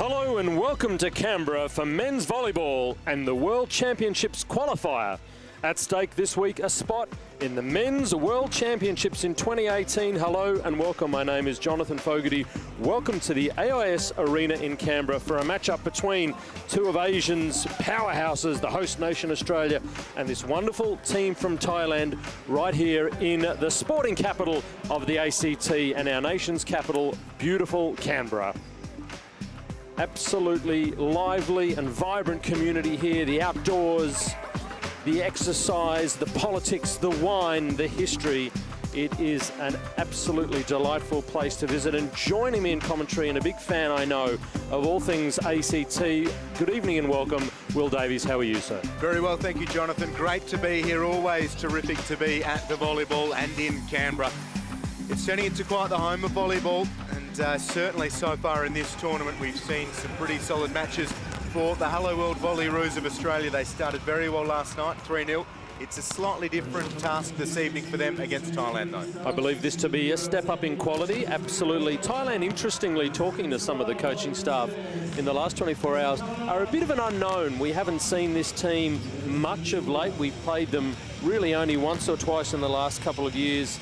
Hello and welcome to Canberra for men's volleyball and the World Championships qualifier. At stake this week, a spot in the Men's World Championships in 2018. Hello and welcome. My name is Jonathan Fogarty. Welcome to the AIS Arena in Canberra for a matchup between two of Asia's powerhouses, the host nation Australia and this wonderful team from Thailand right here in the sporting capital of the ACT and our nation's capital, beautiful Canberra. Absolutely lively and vibrant community here, the outdoors, the exercise, the politics, the wine, the history. It is an absolutely delightful place to visit. And joining me in commentary, and a big fan I know of all things ACT, good evening and welcome, Will Davies. How are you, sir? Very well, thank you, Jonathan. Great to be here, always terrific to be at the volleyball and in Canberra. It's turning into quite the home of volleyball, and certainly so far in this tournament we've seen some pretty solid matches for the Hello World Volleyroos of Australia. They started very well last night, 3-0. It's a slightly different task this evening for them against Thailand, though. I believe this to be a step up in quality, absolutely. Thailand, interestingly, talking to some of the coaching staff in the last 24 hours, are a bit of an unknown. We haven't seen this team much of late. We've played them really only once or twice in the last couple of years.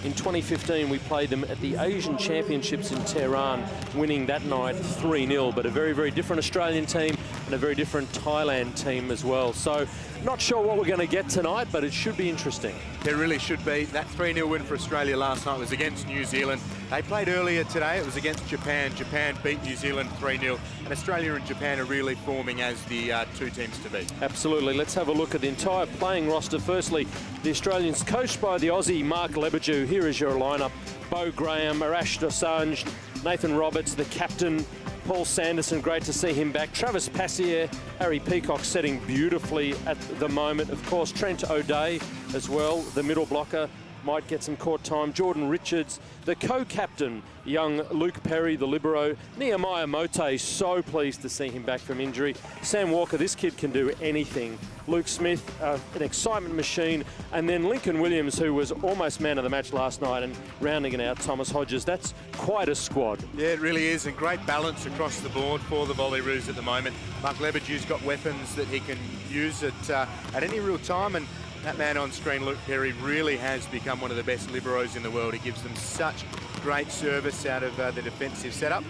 In 2015, we played them at the Asian Championships in Tehran, winning that night 3-0, but a very, very different Australian team and a very different Thailand team as well. So not sure what we're going to get tonight, but it should be interesting. There really should be. That 3-0 win for Australia last night was against New Zealand. They played earlier today. It was against Japan. Japan beat New Zealand 3-0. And Australia and Japan are really forming as the two teams to beat. Absolutely. Let's have a look at the entire playing roster. Firstly, the Australians coached by the Aussie Mark Lebedew. Here is your lineup. Bo Graham, Arash Dosanjh, Nathan Roberts, the captain, Paul Sanderson, great to see him back. Travis Passier, Harry Peacock setting beautifully at the moment. Of course, Trent O'Day as well, the middle blocker, might get some court time. Jordan Richards, the co-captain, young Luke Perry, the libero. Nehemiah Mote, so pleased to see him back from injury. Sam Walker, this kid can do anything. Luke Smith, an excitement machine. And then Lincoln Williams, who was almost man of the match last night, and rounding it out, Thomas Hodges. That's quite a squad. Yeah, it really is, and great balance across the board for the Volleyroos at the moment. Mark Lebedew's got weapons that he can use at any real time, and that man on screen, Luke Perry, really has become one of the best liberos in the world. He gives them such great service out of the defensive setup,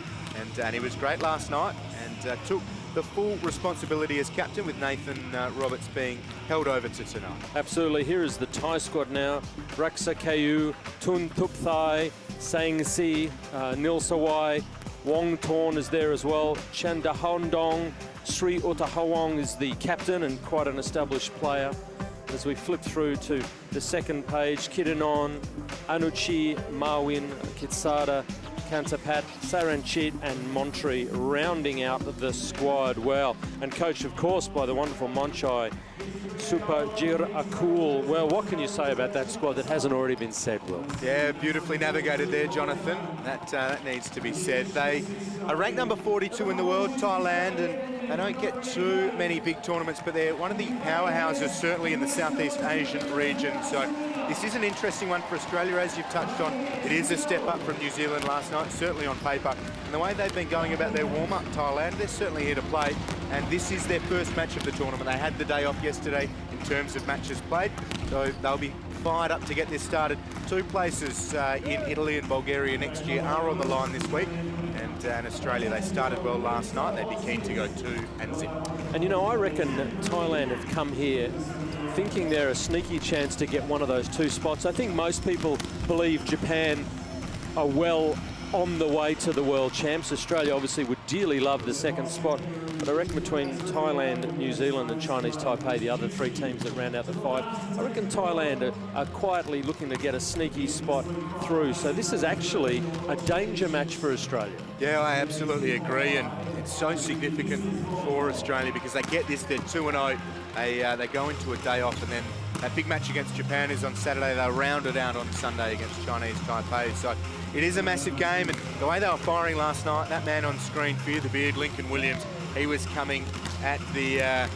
and he was great last night and took the full responsibility as captain, with Nathan Roberts being held over to tonight. Absolutely. Here is the Thai squad now. Raksa Kayu, Tun Thup Thai, Sang Si, Nil Sawai, Wong Torn is there as well. Chandahon Dong, Sri Utahawong is the captain and quite an established player. As we flip through to the second page, Kitanon, Anuchi, Marwin, Kitsada, Kantapat, Saranchit and Montri rounding out the squad well. And coached, of course, by the wonderful Monchai Supajir Akul. Well, what can you say about that squad that hasn't already been said, Will? Yeah, beautifully navigated there, Jonathan. That needs to be said. They are ranked number 42 in the world, Thailand, and they don't get too many big tournaments, but they're one of the powerhouses, certainly in the Southeast Asian region. So this is an interesting one for Australia, as you've touched on. It is a step up from New Zealand last night, certainly on paper. And the way they've been going about their warm-up, Thailand, they're certainly here to play. And this is their first match of the tournament. They had the day off yesterday in terms of matches played. So they'll be fired up to get this started. Two places in Italy and Bulgaria next year are on the line this week. And in Australia, they started well last night. They'd be keen to go 2-0. And you know, I reckon Thailand have come here thinking they're a sneaky chance to get one of those two spots. I think most people believe Japan are well on the way to the world champs. Australia obviously would dearly love the second spot, but I reckon between Thailand, New Zealand and Chinese Taipei, the other three teams that round out the five, I reckon Thailand are quietly looking to get a sneaky spot through. So this is actually a danger match for Australia. Yeah, I absolutely agree, and it's so significant for Australia because they get this, they're 2-0, they go into a day off, and then that big match against Japan is on Saturday. They'll round it out on Sunday against Chinese Taipei. So it is a massive game, and the way they were firing last night, that man on screen, Fear the Beard, Lincoln Williams, he was coming at the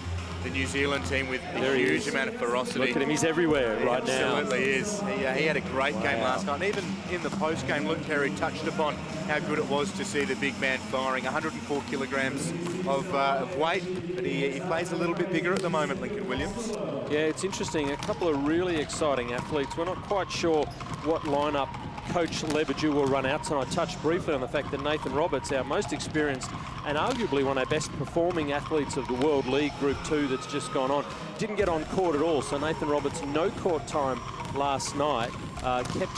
the New Zealand team with a huge amount of ferocity. Look at him, he's everywhere right now. Absolutely is. He had a great game last night. And even in the post-game, Luke Perry touched upon how good it was to see the big man firing. 104 kilograms of weight, but he plays a little bit bigger at the moment, Lincoln Williams. Yeah, it's interesting. A couple of really exciting athletes. We're not quite sure what lineup Coach Lebedew will run out tonight. I touched briefly on the fact that Nathan Roberts, our most experienced and arguably one of our best performing athletes of the World League Group 2 that's just gone on, didn't get on court at all. So Nathan Roberts, no court time last night, kept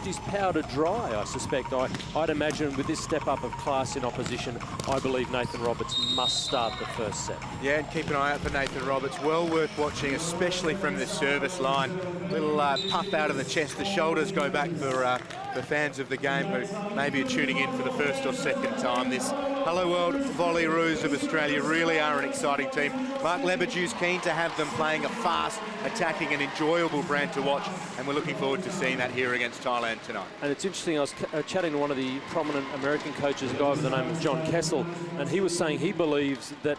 his powder dry, I suspect. I'd imagine with this step up of class in opposition, I believe Nathan Roberts must start the first set. Yeah, and keep an eye out for Nathan Roberts. Well worth watching, especially from the service line. Little puff out of the chest. The shoulders go back for fans of the game who maybe are tuning in for the first or second time. This Hello World Volleyroos of Australia really are an exciting team. Mark Lebedew's keen to have them playing a fast, attacking and enjoyable brand to watch, and we're looking forward to seeing that here against Thailand tonight. And it's interesting, I was chatting to one of the prominent American coaches, a guy by the name of John Kessel, and he was saying he believes that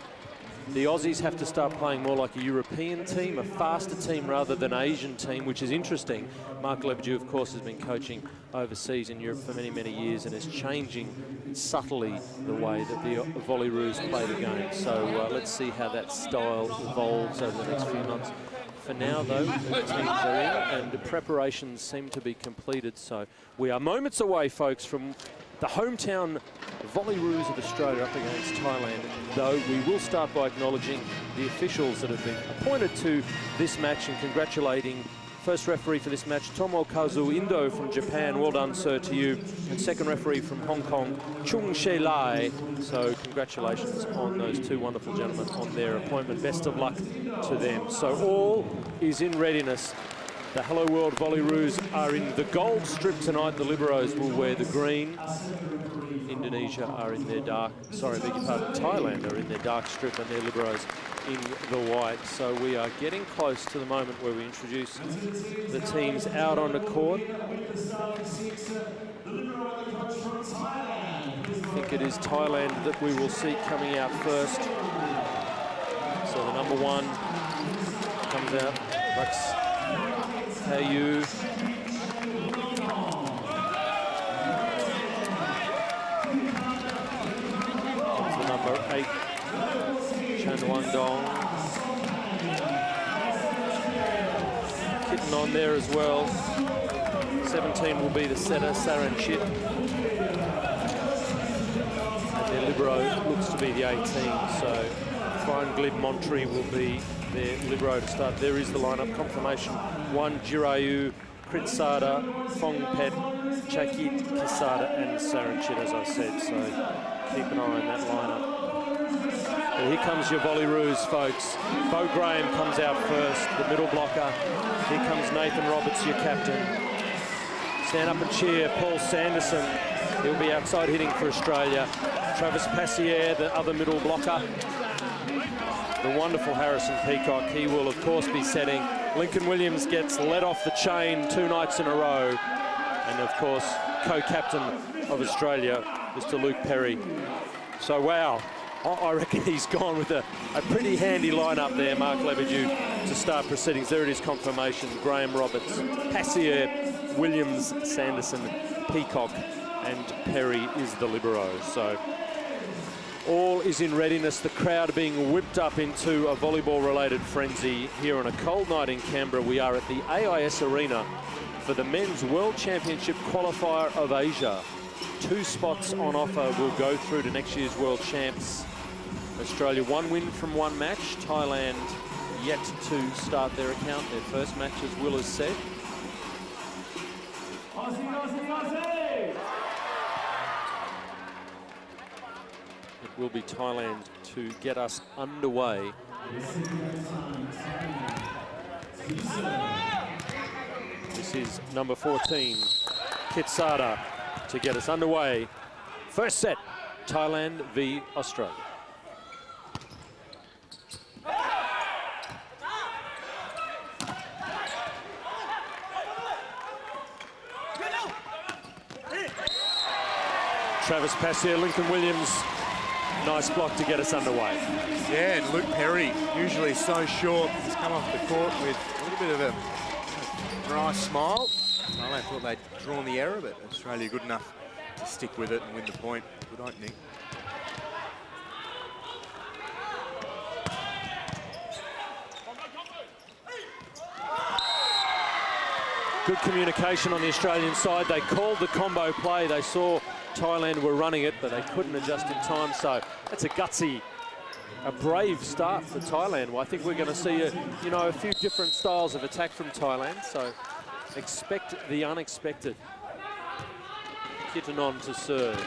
the Aussies have to start playing more like a European team, a faster team rather than an Asian team, which is interesting. Mark Lebedew, of course, has been coaching overseas in Europe for many, many years and is changing subtly the way that the Volleyroos play the game. So let's see how that style evolves over the next few months. For now, though, the teams are in and the preparations seem to be completed. So we are moments away, folks, from the hometown Volleyroos of Australia up against Thailand, though we will start by acknowledging the officials that have been appointed to this match and congratulating first referee for this match, Tomokazu Indo from Japan. Well done, sir, to you. And second referee from Hong Kong, Chung She Lai. So congratulations on those two wonderful gentlemen on their appointment. Best of luck to them. So all is in readiness. The Hello World Volleyroos are in the gold strip tonight. The Liberos will wear the green. Indonesia are in their dark, sorry, beg your pardon, Thailand are in their dark strip and their Liberos in the white. So we are getting close to the moment where we introduce the teams out on the court. I think it is Thailand that we will see coming out first. So the number one comes out, Max Hayu. Number 8, Chan Wang-dong. Kitten on there as well. 17 will be the setter, Saranchit. And their libero looks to be the 18, so Fine Glib Montri will be their libero to start. There is the lineup confirmation. 1, Jirayu, Kritsada, Fongpet, Chakit, Kisada and Saranchit, as I said, so keep an eye on that lineup. And here comes your Volleyroos, folks. Bo Graham comes out first, the middle blocker. Here comes Nathan Roberts, your captain. Stand up and cheer, Paul Sanderson. He'll be outside hitting for Australia. Travis Passier, the other middle blocker. The wonderful Harrison Peacock, he will of course be setting. Lincoln Williams gets let off the chain 2 nights in a row. And of course, co-captain of Australia, Mr. Luke Perry. So wow, I reckon he's gone with a pretty handy lineup there, Mark Lebedew, to start proceedings. There it is, confirmation. Graham Roberts, Passier, Williams, Sanderson, Peacock, and Perry is the libero. So all is in readiness. The crowd being whipped up into a volleyball-related frenzy here on a cold night in Canberra. We are at the AIS Arena for the Men's World Championship Qualifier of Asia. 2 spots on offer will go through to next year's World Champs. Australia 1 win from 1 match. Thailand yet to start their account. Their first match, as Will has said. It will be Thailand to get us underway. This is number 14, Kitsada, to get us underway. First set, Thailand v Australia. Travis Passier, Lincoln Williams nice block to get us underway. Yeah, and Luke Perry, usually so short, has come off the court with a little bit of a dry smile. I thought they'd drawn the error, but Australia good enough to stick with it and win the point. Good opening. Good communication on the Australian side. They called the combo play. They saw Thailand were running it, but they couldn't adjust in time. So that's a gutsy, a brave start for Thailand. Well, I think we're going to see a few different styles of attack from Thailand. So expect the unexpected. Kitanon to serve.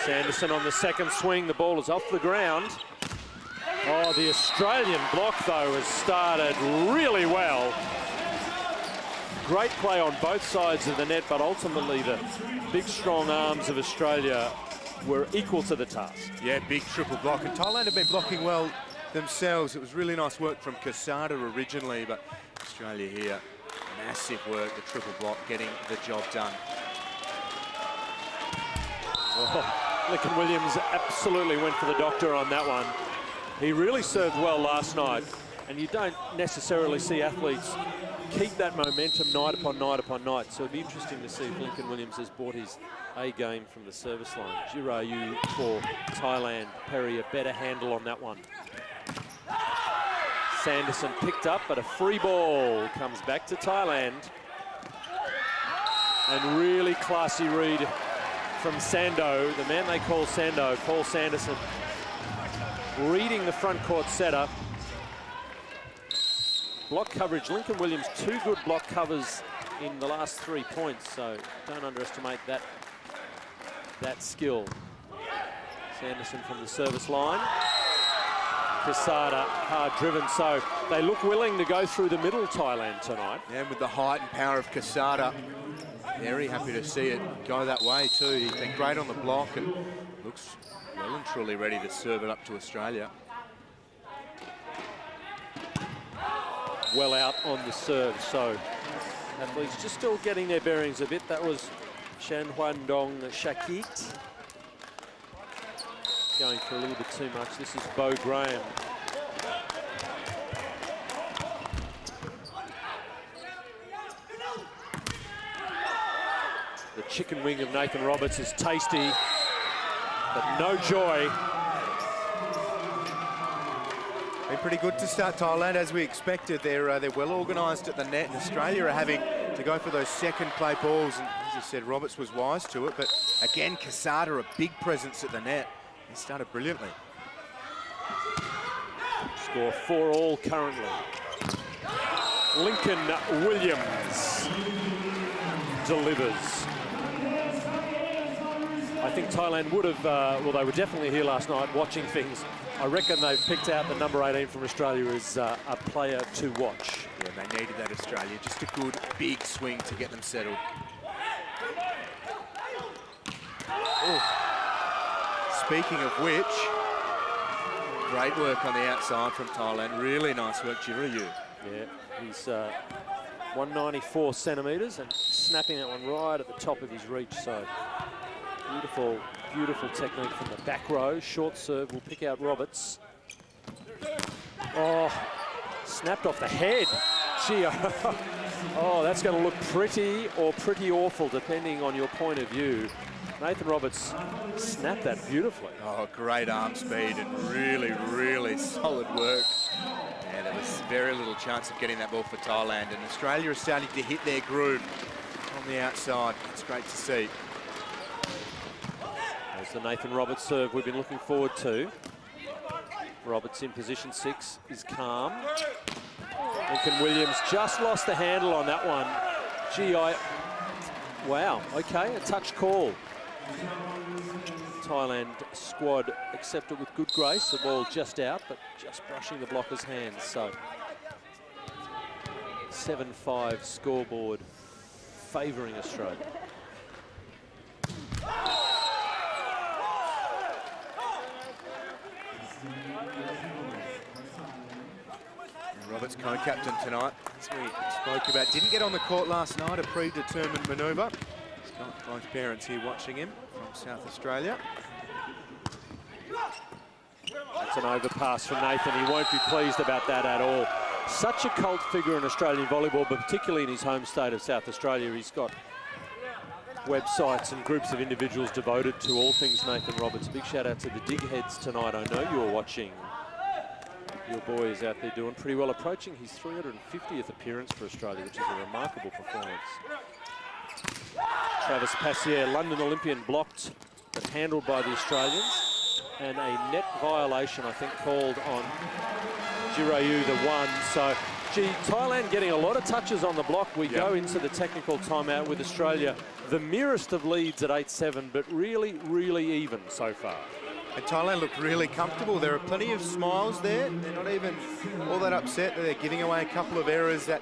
Sanderson on the second swing. The ball is off the ground. Oh, the Australian block, though, has started really well. Great play on both sides of the net, but ultimately the big, strong arms of Australia were equal to the task. Yeah, big triple block. And Thailand have been blocking well themselves. It was really nice work from Quesada originally, but Australia here, massive work, the triple block, getting the job done. Oh, Lincoln Williams absolutely went for the doctor on that one. He really served well last night, and you don't necessarily see athletes keep that momentum night upon night upon night. So it'd be interesting to see if Lincoln Williams has brought his A game from the service line. Jirayu for Thailand. Perry a better handle on that one. Sanderson picked up, but a free ball comes back to Thailand. And really classy read from Sando, the man they call Sando, Paul Sanderson, reading the front court setup. Block coverage, Lincoln Williams, 2 good block covers in the last 3 points, so don't underestimate that skill. Sanderson from the service line. Quesada hard driven, so they look willing to go through the middle, Thailand, tonight. And with the height and power of Quesada, very happy to see it go that way too. He's been great on the block and looks well and truly ready to serve it up to Australia. Well out on the serve, so athletes just still getting their bearings a bit. That was Shan Huandong Shakit. Going for a little bit too much. This is Bo Graham. The chicken wing of Nathan Roberts is tasty, but no joy. Been pretty good to start Thailand, as we expected. They're well organised at the net, and Australia are having to go for those second play balls. And as I said, Roberts was wise to it, but again, Quesada, a big presence at the net. He started brilliantly. Score 4-all currently. Lincoln Williams delivers. I think Thailand would have, well, they were definitely here last night watching things. I reckon they've picked out the number 18 from Australia as a player to watch. Yeah, they needed that, Australia. Just a good, big swing to get them settled. Ooh. Speaking of which, great work on the outside from Thailand. Really nice work, Jirayu. Yeah, he's 194 centimetres and snapping that one right at the top of his reach. So beautiful, beautiful technique from the back row. Short serve will pick out Roberts. Oh, snapped off the head. Gee, oh, that's going to look pretty or pretty awful, depending on your point of view. Nathan Roberts snapped that beautifully. Oh, great arm speed and really, really solid work. Yeah, there was very little chance of getting that ball for Thailand, and Australia is starting to hit their groove on the outside. It's great to see. There's the Nathan Roberts serve we've been looking forward to. Roberts in position 6 is calm. Lincoln Williams just lost the handle on that one. Gee, wow, okay, a touch call. Thailand squad accepted with good grace. The ball just out, but just brushing the blocker's hands. So 7-5 scoreboard favouring Australia. Roberts, co-captain tonight, as we spoke about. Didn't get on the court last night, a predetermined manoeuvre. He's got both parents here watching him from South Australia. That's an overpass from Nathan. He won't be pleased about that at all. Such a cult figure in Australian volleyball, but particularly in his home state of South Australia. He's got websites and groups of individuals devoted to all things Nathan Roberts. Big shout out to the dig heads tonight. I know you're watching. Your boy is out there doing pretty well, approaching his 350th appearance for Australia, which is a remarkable performance. Travis Passier, London Olympian, blocked but handled by the Australians. And a net violation, I think, called on Jirayu, the one. So, gee, Thailand getting a lot of touches on the block. We go into the technical timeout with Australia, the merest of leads at 8-7, but really, really even so far. And Thailand looked really comfortable. There are plenty of smiles there. They're not even all that upset that they're giving away a couple of errors. That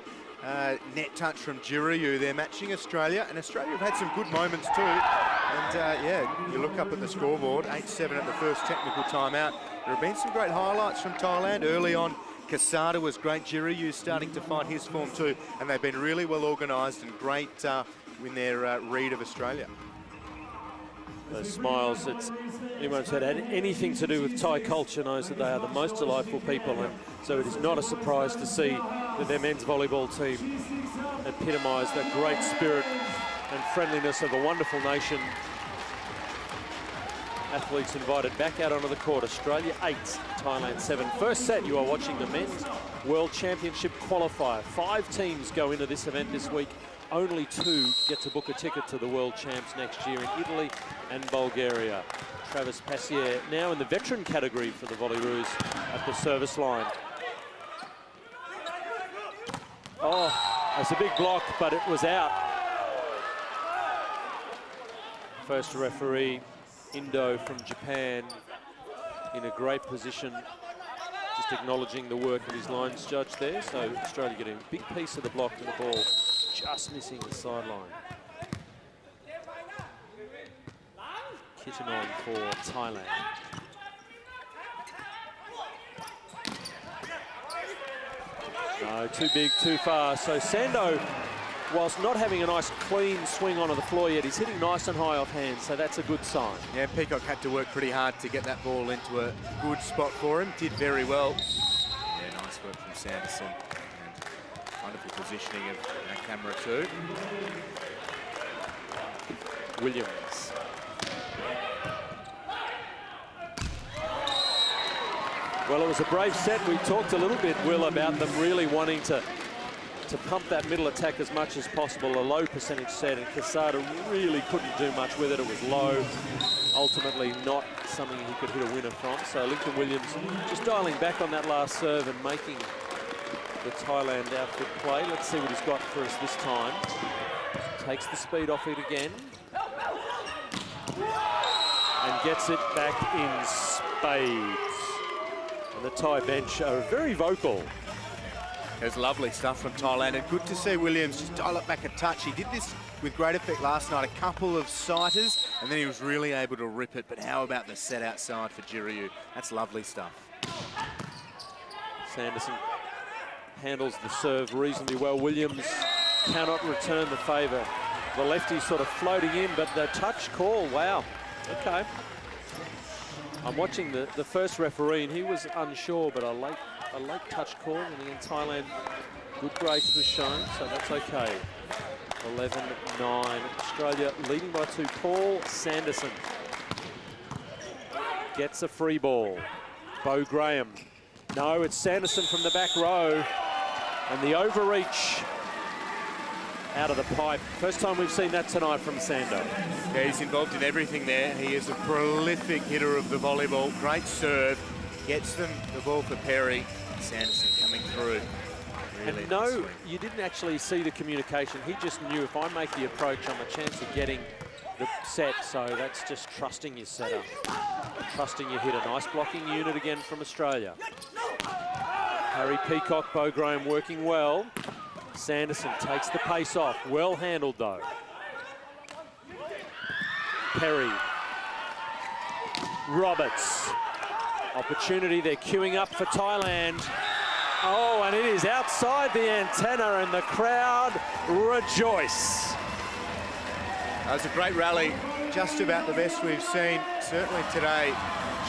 net touch from Jirayu. They're matching Australia, and Australia have had some good moments too. And yeah, you look up at the scoreboard, 8-7 at the first technical timeout. There have been some great highlights from Thailand early on. Casada was great. Jirayu starting to find his form too, and they've been really well organised and great in their read of Australia. Those smiles, it's anyone who's had anything to do with Thai culture knows that they are the most delightful people, and so it is not a surprise to see that their men's volleyball team epitomise that great spirit and friendliness of a wonderful nation. Athletes invited back out onto the court. Australia 8, Thailand 7. First set, you are watching the Men's World Championship qualifier. 5 teams go into this event this week. Only 2 get to book a ticket to the World Champs next year in Italy and Bulgaria. Travis Passier now in the veteran category for the Volleyroos at the service line. Oh, that's a big block, but it was out. First referee, Indo from Japan, in a great position, just acknowledging the work of his lines judge there. So Australia getting a big piece of the block and the ball just missing the sideline. Kitten on for Thailand. No, too big, too far. So Sando, whilst not having a nice clean swing onto the floor yet, he's hitting nice and high off hand, so that's a good sign. Yeah, Peacock had to work pretty hard to get that ball into a good spot for him. Did very well. Yeah, nice work from Sanderson. And wonderful positioning of our camera too. Williams. Well, it was a brave set. We talked a little bit, Will, about them really wanting to pump that middle attack as much as possible. A low percentage set, and Casada really couldn't do much with it. It was low. Ultimately not something he could hit a winner from. So Lincoln Williams just dialing back on that last serve and making the Thailand outfit play. Let's see what he's got for us this time. Takes the speed off it again. And gets it back in spades. And the Thai bench are very vocal. There's lovely stuff from Thailand, and good to see Williams just dial it back a touch. He did this with great effect last night, a couple of sighters, and then he was really able to rip it. But how about the set outside for Jirayu? That's lovely stuff. Sanderson handles the serve reasonably well. Williams cannot return the favour. The lefty sort of floating in, but the touch call, wow, okay. I'm watching the first referee, and he was unsure, but a late touch call, and again Thailand, good grace was shown, so that's okay. 11-9, Australia leading by 2. Paul Sanderson gets a free ball. Bo Graham. No, it's Sanderson from the back row, and the overreach out of the pipe. First time we've seen that tonight from Sando. Yeah, he's involved in everything there. He is a prolific hitter of the volleyball. Great serve. Gets them the ball for Perry. Sanderson coming through. Really and no, you didn't actually see the communication. He just knew if I make the approach, I'm a chance of getting the set. So that's just trusting your setter. Trusting your hitter. Nice blocking unit again from Australia. Harry Peacock, Bo Graham working well. Sanderson takes the pace off. Well handled though. Perry. Roberts. Opportunity, they're queuing up for Thailand. Oh, and it is outside the antenna, and the crowd rejoice. That was a great rally, just about the best we've seen, certainly today.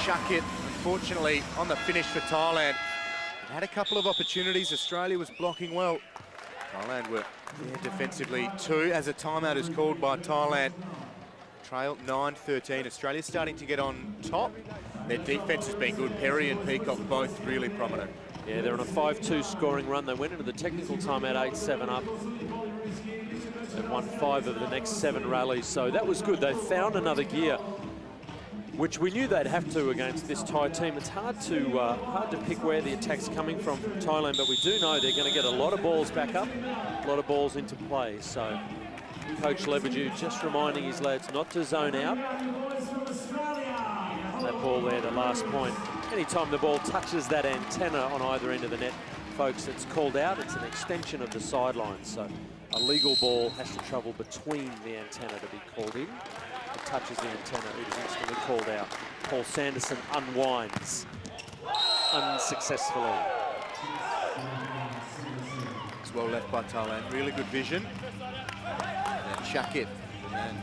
Chuck it, unfortunately, on the finish for Thailand. It had a couple of opportunities. Australia was blocking well. Thailand were there defensively too, as a timeout is called by Thailand. Trail 9-13. Australia's starting to get on top. Their defense has been good. Perry and Peacock both really prominent. Yeah, they're on a 5-2 scoring run. They went into the technical timeout 8-7 up. They've won 5 of the next 7 rallies, so that was good. They found another gear, which we knew they'd have to against this Thai team. It's hard to pick where the attack's coming from Thailand, but we do know they're going to get a lot of balls back up, a lot of balls into play. So Coach Lebedew just reminding his lads not to zone out. That ball there, the last point. Anytime the ball touches that antenna on either end of the net, folks, it's called out. It's an extension of the sideline. So a legal ball has to travel between the antenna to be called in. It touches the antenna, it is instantly called out. Paul Sanderson unwinds unsuccessfully. It's well left by Thailand. Really good vision. And chuck it. And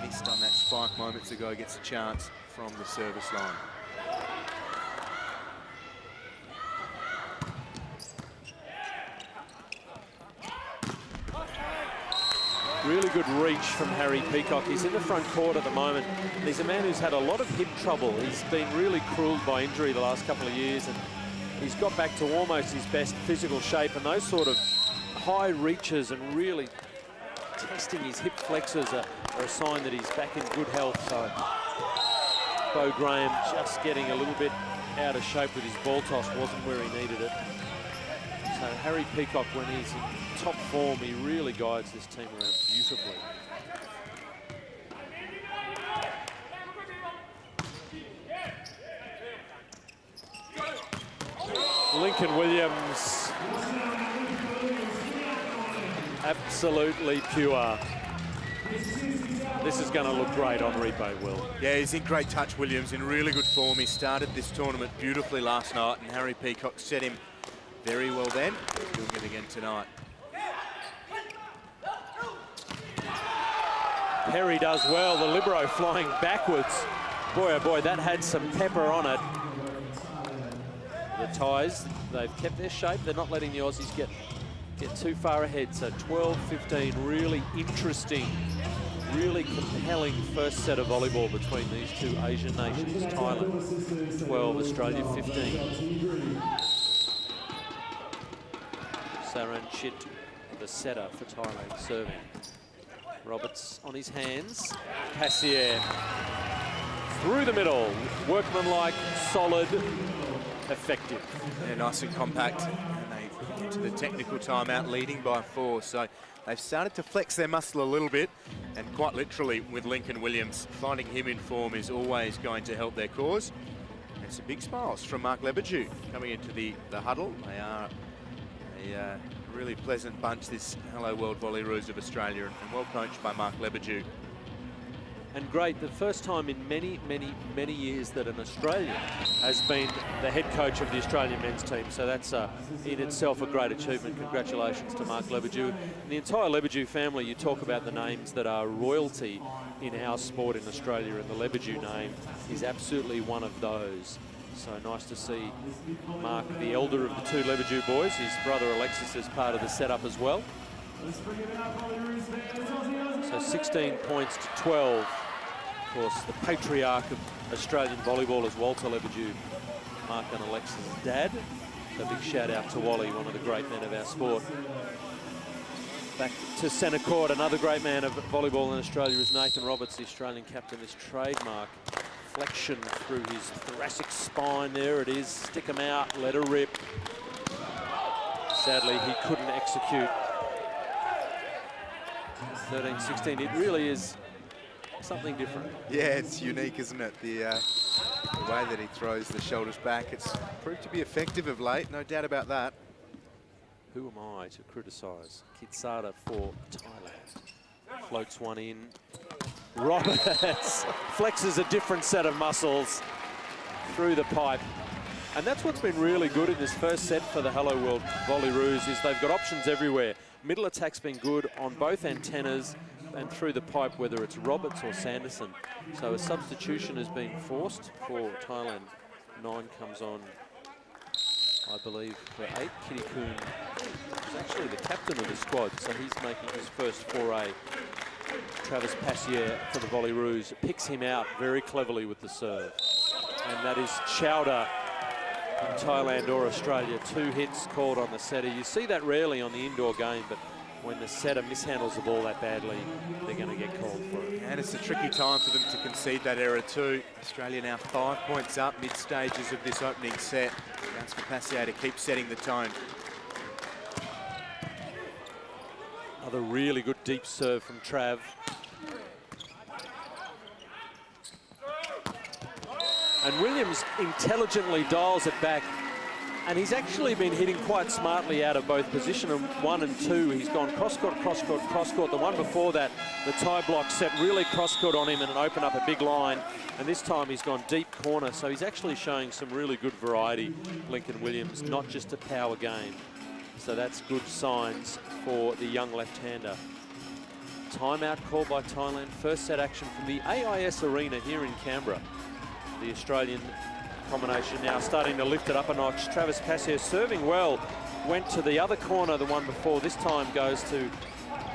missed on that spike moments ago. Gets a chance from the service line. Really good reach from Harry Peacock. He's in the front court at the moment. He's a man who's had a lot of hip trouble. He's been really cruelled by injury the last couple of years, and he's got back to almost his best physical shape, and those sort of high reaches and really testing his hip flexors are a sign that he's back in good health. So Bo Graham just getting a little bit out of shape with his ball toss, wasn't where he needed it. So Harry Peacock, when he's in top form, he really guides this team around beautifully. Lincoln Williams, absolutely pure. This is going to look great on replay, Will. Yeah, he's in great touch, Williams, in really good form. He started this tournament beautifully last night, and Harry Peacock set him very well then. He's doing it again tonight. Perry does well. The libero flying backwards. Boy, oh boy, that had some pepper on it. The Thais, they've kept their shape. They're not letting the Aussies get too far ahead. So 12-15, really interesting, really compelling first set of volleyball between these two Asian nations. Thailand 12, Australia 15. Saranchit, the setter for Thailand, serving. Roberts on his hands. Cassier through the middle. Workmanlike, solid, effective. Yeah, nice and compact. And they get to the technical timeout leading by 4. So they've started to flex their muscle a little bit. And quite literally with Lincoln Williams, finding him in form is always going to help their cause. And some big smiles from Mark Lebedew coming into the huddle. They are a really pleasant bunch, this Hello World Volleyroos of Australia, and well coached by Mark Lebedew. And great, the first time in many, many, many years that an Australian has been the head coach of the Australian men's team. So that's in itself a great achievement. Congratulations to Mark Lebedew. And the entire Lebedew family. You talk about the names that are royalty in our sport in Australia, and the Lebedew name is absolutely one of those. So nice to see Mark, the elder of the two Lebedew boys. His brother Alexis is part of the setup as well. So 16 points to 12. Of course, the patriarch of Australian volleyball is Walter Lebedew, Mark and Alexis' dad. So big shout out to Wally, one of the great men of our sport. Back to centre court, another great man of volleyball in Australia is Nathan Roberts, the Australian captain. This trademark flexion through his thoracic spine. There it is. Stick him out, let her rip. Sadly, he couldn't execute. 13-16. It really is something different. Yeah, it's unique, isn't it? The way that he throws the shoulders back. It's proved to be effective of late, no doubt about that. Who am I to criticise Kitsada for Thailand? Floats one in. Roberts flexes a different set of muscles through the pipe. And that's what's been really good in this first set for the Hello World Volleyball is they've got options everywhere. Middle attack's been good on both antennas and through the pipe, whether it's Roberts or Sanderson. So a substitution has been forced for Thailand. 9 comes on, I believe, for 8. Kitty Koon is actually the captain of the squad, so he's making his first foray. Travis Passier for the Volleyball picks him out very cleverly with the serve. And that is Chowder in Thailand or Australia. 2 hits called on the setter. You see that rarely on the indoor game, but when the setter mishandles the ball that badly, they're going to get called for it. And it's a tricky time for them to concede that error too. Australia now 5 points up, mid-stages of this opening set. That's for Passier to keep setting the tone. Another really good deep serve from Trav. And Williams intelligently dials it back. And he's actually been hitting quite smartly out of both position 1 and 2. He's gone cross-court, cross-court, cross-court. The one before that, the tie block set really cross-court on him and opened up a big line. And this time he's gone deep corner. So he's actually showing some really good variety, Lincoln Williams, not just a power game. So that's good signs for the young left-hander. Timeout called by Thailand. First set action from the AIS Arena here in Canberra. The Australian combination now starting to lift it up a notch. Travis Passier serving well. Went to the other corner, the one before. This time goes to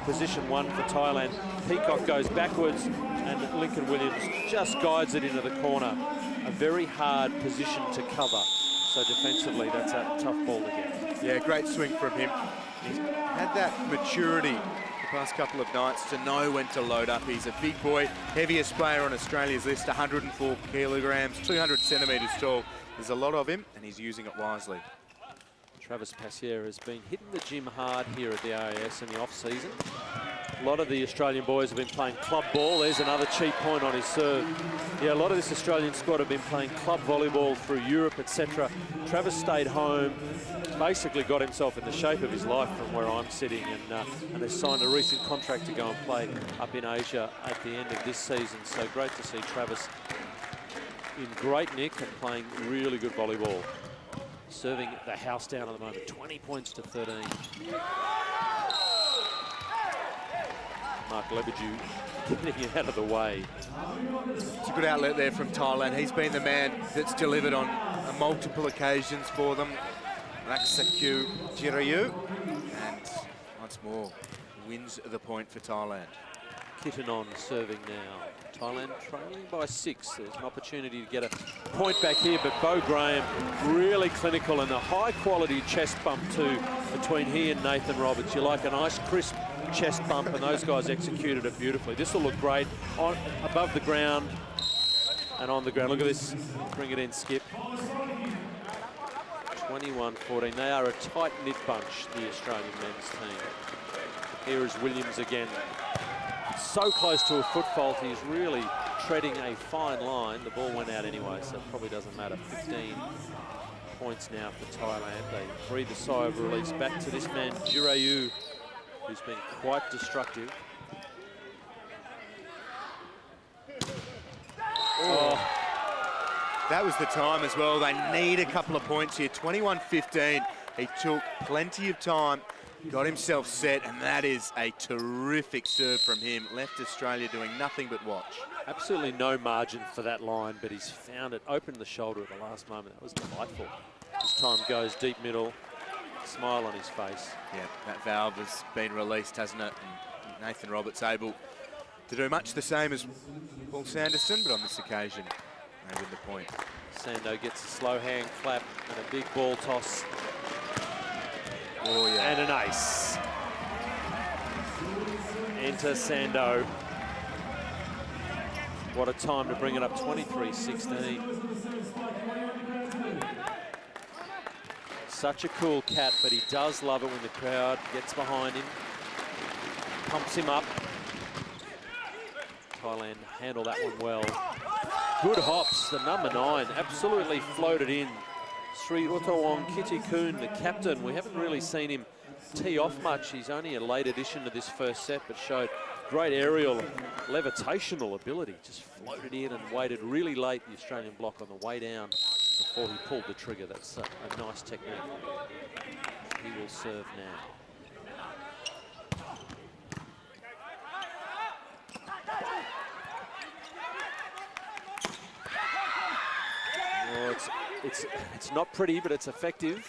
position 1 for Thailand. Peacock goes backwards and Lincoln Williams just guides it into the corner. A very hard position to cover. So defensively, that's a tough ball to get. Yeah, great swing from him. He's had that maturity the past couple of nights to know when to load up. He's a big boy, heaviest player on Australia's list, 104 kilograms, 200 centimetres tall. There's a lot of him, and he's using it wisely. Travis Passier has been hitting the gym hard here at the AIS in the off-season. A lot of the Australian boys have been playing club ball. There's another cheap point on his serve. Yeah, a lot of this Australian squad have been playing club volleyball through Europe, etc. Travis stayed home, basically got himself in the shape of his life from where I'm sitting, and has signed a recent contract to go and play up in Asia at the end of this season. So great to see Travis in great nick and playing really good volleyball. Serving the house down at the moment, 20 points to 13. Mark Lebedew getting it out of the way. It's a good outlet there from Thailand. He's been the man that's delivered on multiple occasions for them. WCQ Jirayu, and once more wins the point for Thailand. Kittinon serving now. Thailand trailing by 6. There's an opportunity to get a point back here, but Bo Graham really clinical, and a high quality chest bump too between he and Nathan Roberts. You like a nice crisp chest bump, and those guys executed it beautifully. This will look great on above the ground and on the ground. Look at this. Bring it in, Skip. 21-14. They are a tight-knit bunch, the Australian men's team. Here is Williams again. So close to a foot fault. He's really treading a fine line. The ball went out anyway, so it probably doesn't matter. 15 points now for Thailand. They breathe a sigh of release. Back to this man, Jirayu, who's been quite destructive. Oh. That was the time as well. They need a couple of points here. 21-15. He took plenty of time, got himself set, and that is a terrific serve from him. Left Australia doing nothing but watch. Absolutely no margin for that line, but he's found it. Opened the shoulder at the last moment. That was delightful. This time goes deep middle. Smile on his face. Yeah, that valve has been released, hasn't it? And Nathan Roberts able to do much the same as Paul Sanderson, but on this occasion, they win the point. Sando gets a slow hand clap and a big ball toss. Oh, yeah. And an ace. Enter Sando. What a time to bring it up, 23-16. Such a cool cat, but he does love it when the crowd gets behind him, pumps him up. Thailand handle that one well. Good hops, the number 9, absolutely floated in. Sri Utawong Kittikun, the captain. We haven't really seen him tee off much. He's only a late addition to this first set, but showed great aerial, levitational ability. Just floated in and waited really late, the Australian block on the way down. before he pulled the trigger. That's a nice technique. He will serve now. Oh, it's not pretty, but it's effective.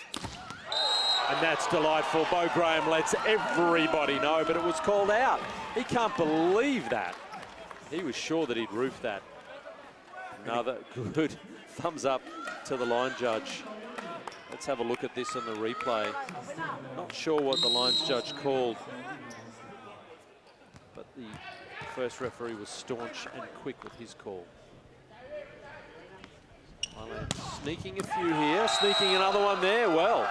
And that's delightful. Bo Graham lets everybody know, but it was called out. He can't believe that. He was sure that he'd roofed that. Another good thumbs up to the line judge. Let's have a look at this on the replay. Not sure what the lines judge called, but the first referee was staunch and quick with his call. Thailand sneaking a few here, sneaking another one there. Well,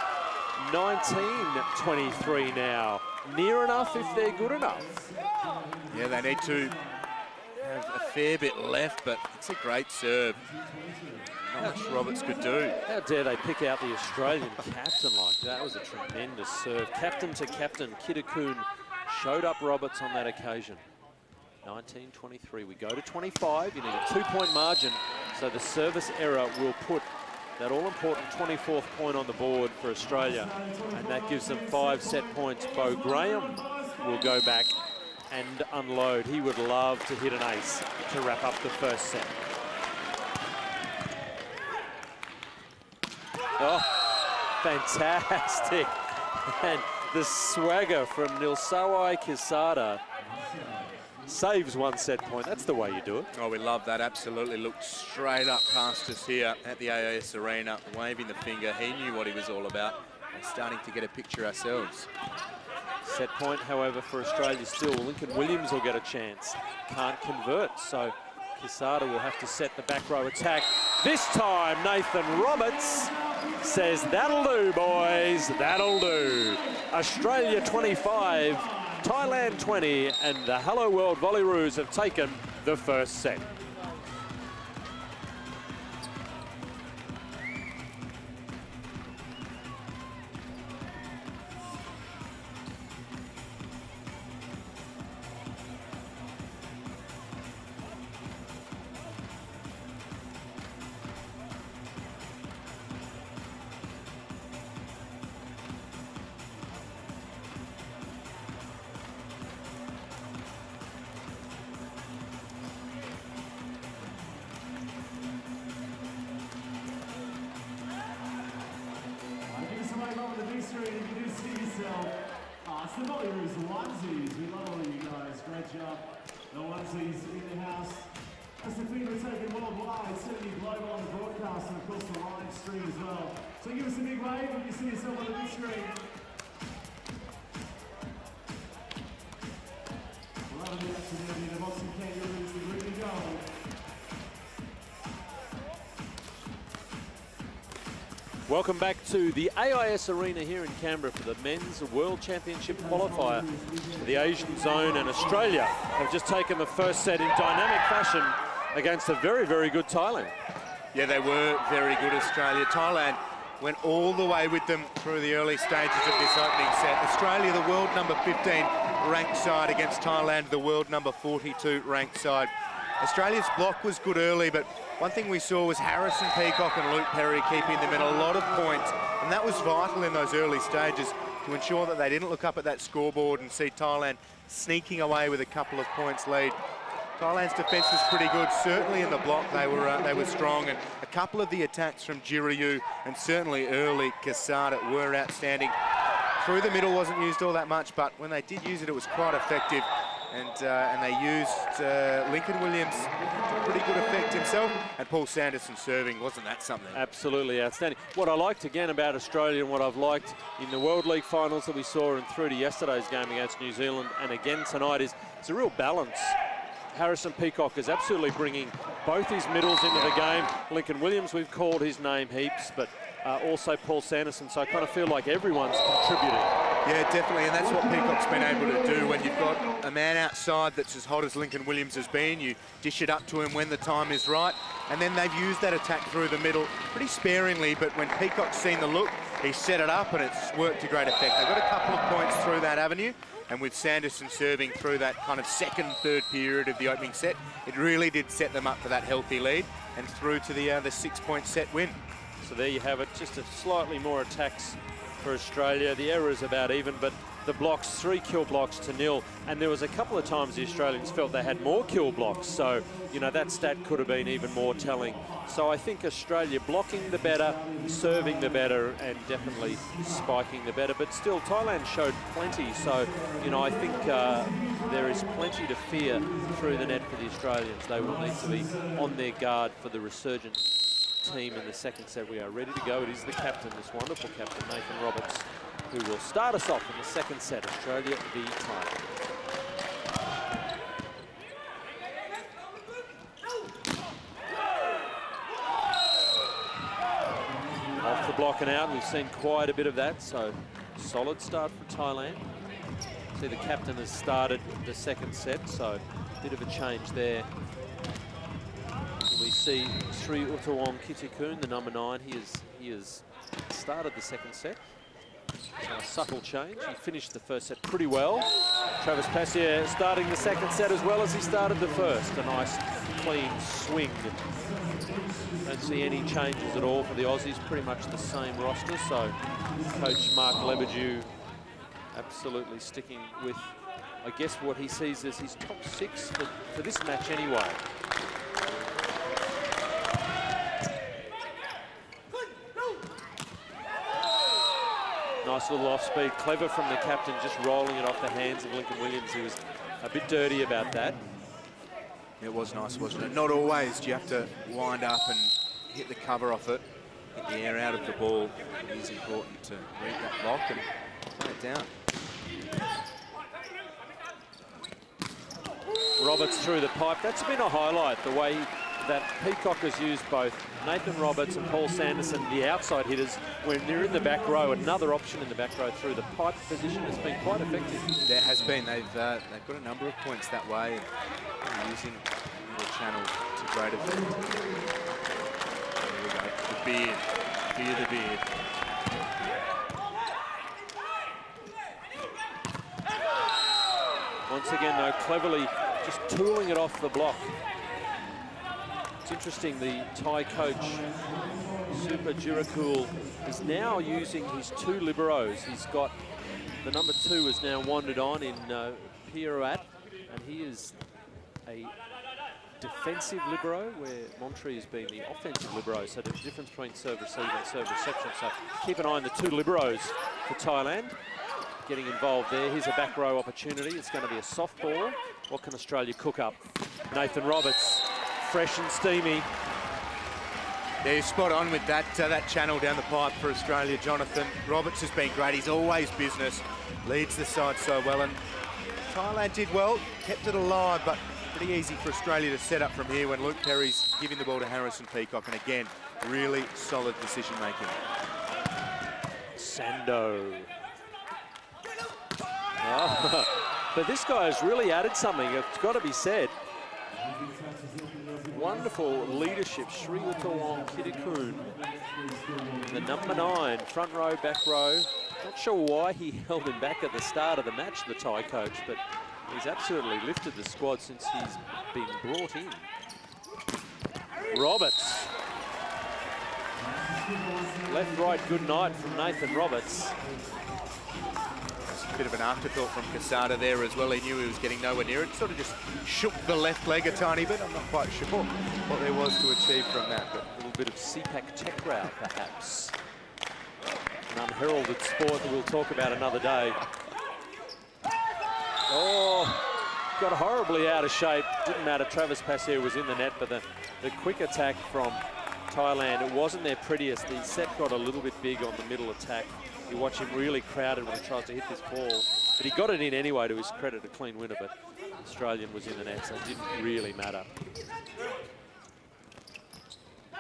19-23 now. Near enough if they're good enough. Yeah, they need to have a fair bit left, but it's a great serve. Not much Roberts could do. How dare they pick out the Australian captain like that? That was a tremendous serve. Captain to captain, Kitakun showed up Roberts on that occasion. 19-23, we go to 25. You need a 2-point margin, so the service error will put that all-important 24th point on the board for Australia, and that gives them 5 set points. Bo Graham will go back and unload. He would love to hit an ace to wrap up the first set. Oh, fantastic. And the swagger from Nilsawai Kisada saves 1 set point. That's the way you do it. Oh, we love that. Absolutely. Looked straight up past us here at the AIS Arena, waving the finger. He knew what he was all about. We're starting to get a picture ourselves. Set point, however, for Australia still. Lincoln Williams will get a chance. Can't convert, so Kisada will have to set the back row attack. This time, Nathan Roberts says, that'll do, boys, that'll do. Australia 25, Thailand 20, and the Hello World Volleyroos have taken the first set. It's the Volleyroos, the onesies. We love all you guys. Great job. The onesies in the house. That's the thing we're taking worldwide, certainly global on the broadcast and of course the live stream as well. So give us a big wave when you see yourself on the big screen. Loving the action there, the Boston Kangaroos, the green and gold. Welcome back to the AIS Arena here in Canberra for the Men's World Championship qualifier for the Asian zone, and Australia have just taken the first set in dynamic fashion against a very, very good Thailand. Yeah, they were very good, Australia. Thailand went all the way with them through the early stages of this opening set. Australia, the world number 15 ranked side against Thailand, the world number 42 ranked side. Australia's block was good early, but one thing we saw was Harrison Peacock and Luke Perry keeping them in a lot of points, and that was vital in those early stages to ensure that they didn't look up at that scoreboard and see Thailand sneaking away with a couple of points lead. Thailand's defence was pretty good, certainly in the block they were strong, and a couple of the attacks from Jiraiya and certainly early Kisada were outstanding. Through the middle wasn't used all that much, but when they did use it, it was quite effective. And they used Lincoln Williams to pretty good effect himself, and Paul Sanderson serving. Wasn't that something? Absolutely outstanding. What I liked again about Australia, and what I've liked in the World League finals that we saw and through to yesterday's game against New Zealand and again tonight, is it's a real balance. Harrison Peacock is absolutely bringing both his middles into the game. Lincoln Williams, we've called his name heaps, but also Paul Sanderson, so I kind of feel like everyone's contributing. Yeah, definitely, and that's what Peacock's been able to do. When you've got a man outside that's as hot as Lincoln Williams has been, you dish it up to him when the time is right, and then they've used that attack through the middle pretty sparingly, but when Peacock's seen the look, he set it up and it's worked to great effect. They've got a couple of points through that avenue, and with Sanderson serving through that kind of second, third period of the opening set, it really did set them up for that healthy lead and through to the 6-point set win. So there you have it, just a slightly more attacks for Australia. The error is about even, but the blocks, 3 kill blocks to 0. And there was a couple of times the Australians felt they had more kill blocks. So, you know, that stat could have been even more telling. So I think Australia blocking the better, serving the better, and definitely spiking the better. But still, Thailand showed plenty. So, you know, I think there is plenty to fear through the net for the Australians. They will need to be on their guard for the resurgent team in the second set. We are ready to go. It is the captain, this wonderful captain, Nathan Roberts, who will start us off in the second set, Australia v Thailand. Off the block and out, we've seen quite a bit of that, so solid start for Thailand. See, the captain has started the second set, so a bit of a change there. We see Sri Utawong Kitikun, the number 9. He has started the second set. So a subtle change. He finished the first set pretty well. Travis Passier starting the second set as well as he started the first. A nice clean swing. Don't see any changes at all for the Aussies. Pretty much the same roster. So coach Mark Lebedew absolutely sticking with, I guess, what he sees as his top 6 for this match anyway. Nice little off-speed, clever from the captain, just rolling it off the hands of Lincoln Williams. He was a bit dirty about that. It was nice, wasn't it? Not always do you have to wind up and hit the cover off it, hit the air out of the ball. It is important to read that block and play it down. Roberts through the pipe. That's been a highlight, the way that Peacock has used both Nathan Roberts and Paul Sanderson, the outside hitters, when they're in the back row. Another option in the back row through the pipe position has been quite effective. There has been. They've got a number of points that way, and using the channel to great effect. There we go. The beard. Fear the beard. Once again, though, cleverly just tooling it off the block. It's interesting, the Thai coach, Super Jirakul, is now using his 2 liberos. He's got, the number 2 has now wandered on in Pirouat, and he is a defensive libero, where Montree has been the offensive libero. So the difference between serve receive and serve reception. So keep an eye on the 2 liberos for Thailand. Getting involved there. Here's a back row opportunity. It's going to be a soft ball. What can Australia cook up? Nathan Roberts, fresh and steamy. Yeah, you're spot on with that channel down the pipe for Australia, Jonathan. Roberts has been great. He's always business. Leads the side so well. And Thailand did well, kept it alive, but pretty easy for Australia to set up from here when Luke Perry's giving the ball to Harrison Peacock. And again, really solid decision making. Sando. Oh, but this guy has really added something, it's got to be said. Wonderful leadership, Sri Utawong Kitikun, the number 9, front row, back row. Not sure why he held him back at the start of the match, the Thai coach, but he's absolutely lifted the squad since he's been brought in. Roberts. Left, right, good night from Nathan Roberts. Bit of an afterthought from Quesada there as well. He knew he was getting nowhere near it. Sort of just shook the left leg a tiny bit. I'm not quite sure what there was to achieve from that. But a little bit of CPAC tech route, perhaps. An unheralded sport that we'll talk about another day. Oh, got horribly out of shape. Didn't matter, Travis Passier was in the net, but the quick attack from Thailand, it wasn't their prettiest. The set got a little bit big on the middle attack. You watch him really crowded when he tries to hit this ball. But he got it in anyway, to his credit, a clean winner, but the Australian was in the net, so it didn't really matter.